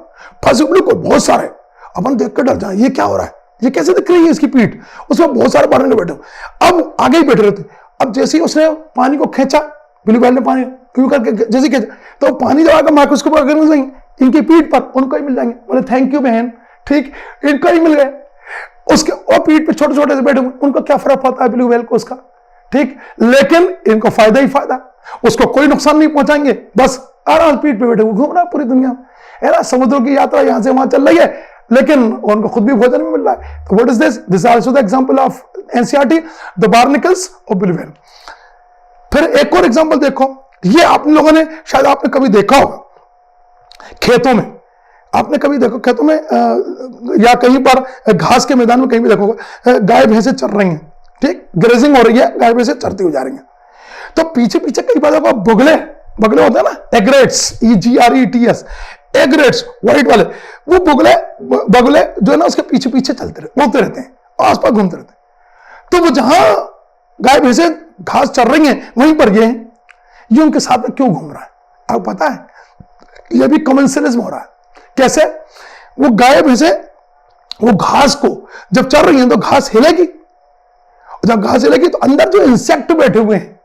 फंसे को बहुत सारे। अपन देख कर डर जाए, ये क्या हो रहा है, ये कैसे दिख रही है इसकी पीठ, उसमें बहुत सारे बार्निकल बैठे। अब आगे ही बैठे रहते। अब जैसे ही उसने पानी को खींचा, ब्लू व्हेल ने पानी क्यों करके जैसे खींचा, तो पानी जब आकर माइक्रोस्कोप अगर मिल जाएंगे इनकी पीठ पर, उनको ही मिल जाएंगे। बोले थैंक यू बहन, ठीक, इनको ही मिल गए। उसके और पीठ पे छोटे छोटे से बैठे, उनको क्या फर्क पड़ता है ब्लू व्हेल को उसका, ठीक। लेकिन इनको फायदा ही फायदा, उसको कोई नुकसान नहीं पहुंचाएंगे, बस आराम पीठ पे बैठे घूम रहा है पूरी दुनिया में, है ना। समुद्र की यात्रा यहां से वहां चल रही है, लेकिन उनको खुद भी भोजन भी मिल रहा है। तो what is this? This also the example of NCERT, the barnacles और ब्लू व्हेल। फिर एक और एग्जांपल देखो, ये आप लोगों ने शायद आपने कभी देखा होगा, खेतों में आपने कभी देखो खेतों में या कहीं पर घास के मैदान में कहीं भी देखोगे गाय भैंसे चर रही हैं, ठीक, ग्रेजिंग हो रही है, गाय भैंसे चरती हुई जा रही हैं, तो पीछे पीछे कई बार देखो बगुले बगुले होते हैं ना, एग्रेट्स, EGRETS, एग्रेट्स व्हाइट वाले, वो बगुले जो है ना उसके पीछे पीछे घूमते रहते हैं, आसपास घूमते रहते हैं। तो वो जहां गाय भैंसे घास चर रही हैं वहीं पर ये उनके साथ में क्यों घूम रहा है? आपको पता है? ये भी कॉमर्शियलिज्म हो रहा है। कैसे? वो गाय भैंसे वो घास को जब चर रही हैं तो घास हिलेगी, जब घास हिलेगी तो अंदर जो इंसेक्ट बैठे हुए हैं,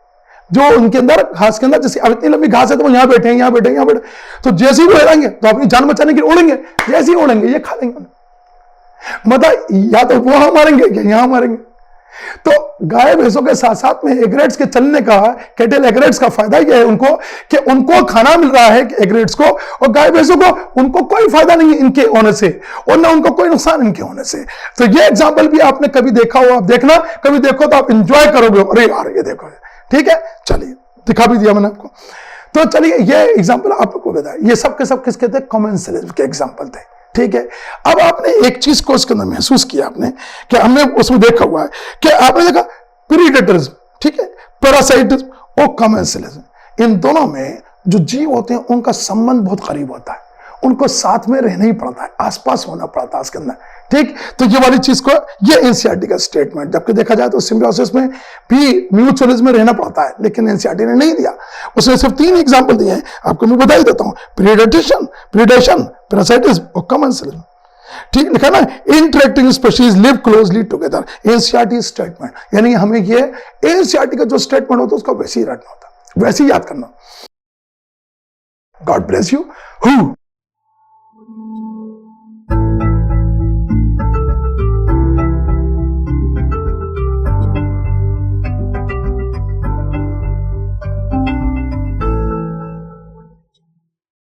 जो उनके अंदर घास के अंदर, जैसे अब इतनी लंबी घास है तो वो यहां बैठे हैं, यहां बैठे हैं, यहां बैठे, तो जैसे ही वो हिलेंगे तो अपनी जान बचाने के लिए उड़ेंगे, जैसे ही उड़ेंगे ये खा लेंगे। मतलब या तो वहां मारेंगे या यहां मारेंगे। तो गाय भैंसों के साथ साथ में एग्रेट्स के चलने का, कैटल एग्रेट्स का फायदा यह है उनको कि उनको खाना मिल रहा है एग्रेट्स को, और गाय भैंसों को उनको कोई फायदा नहीं इनके होने से, और ना उनको कोई नुकसान इनके होने से। तो ये एग्जांपल भी आपने कभी देखा हो, आप देखना, कभी देखो तो आप इंजॉय करोगे, अरे यार ये देखो, ठीक है, चलिए दिखा भी दिया मैंने आपको। तो चलिए ये एग्जाम्पल आपको बताया, ये सब के सब किसके थे? कॉमर्शियलिज्म के एग्जाम्पल थे, ठीक है। अब आपने एक चीज को उसके अंदर महसूस किया आपने, कि हमने उसमें देखा हुआ है कि आपने देखा प्रीडेटरिज्म, ठीक है, पैरासाइटिज्म और कॉमर्शियलिज्म, इन दोनों में जो जीव होते हैं उनका संबंध बहुत करीब होता है, उनको साथ में रहना ही पड़ता है, आसपास होना पड़ता है उसके अंदर, ठीक। तो ये वाली चीज को, ये एनसीईआरटी का स्टेटमेंट, जबकि देखा जाए तो सिम्बियोसिस में भी म्यूचुअलिज्म में रहना पड़ता है, लेकिन एनसीईआरटी ने नहीं दिया। उसने सिर्फ 3 एग्जांपल दिए हैं, आपको मैं बता ही देता हूं, प्रीडेशन, पैरासाइटिज्म और कॉमर्शियलिज्म, ठीक लिखा ना, interacting species live closely together, NCERT statement, यानी हमें ये एनसीईआरटी का जो स्टेटमेंट होता है उसको वैसे ही रटना होता है, वैसे ही याद करना। God bless you.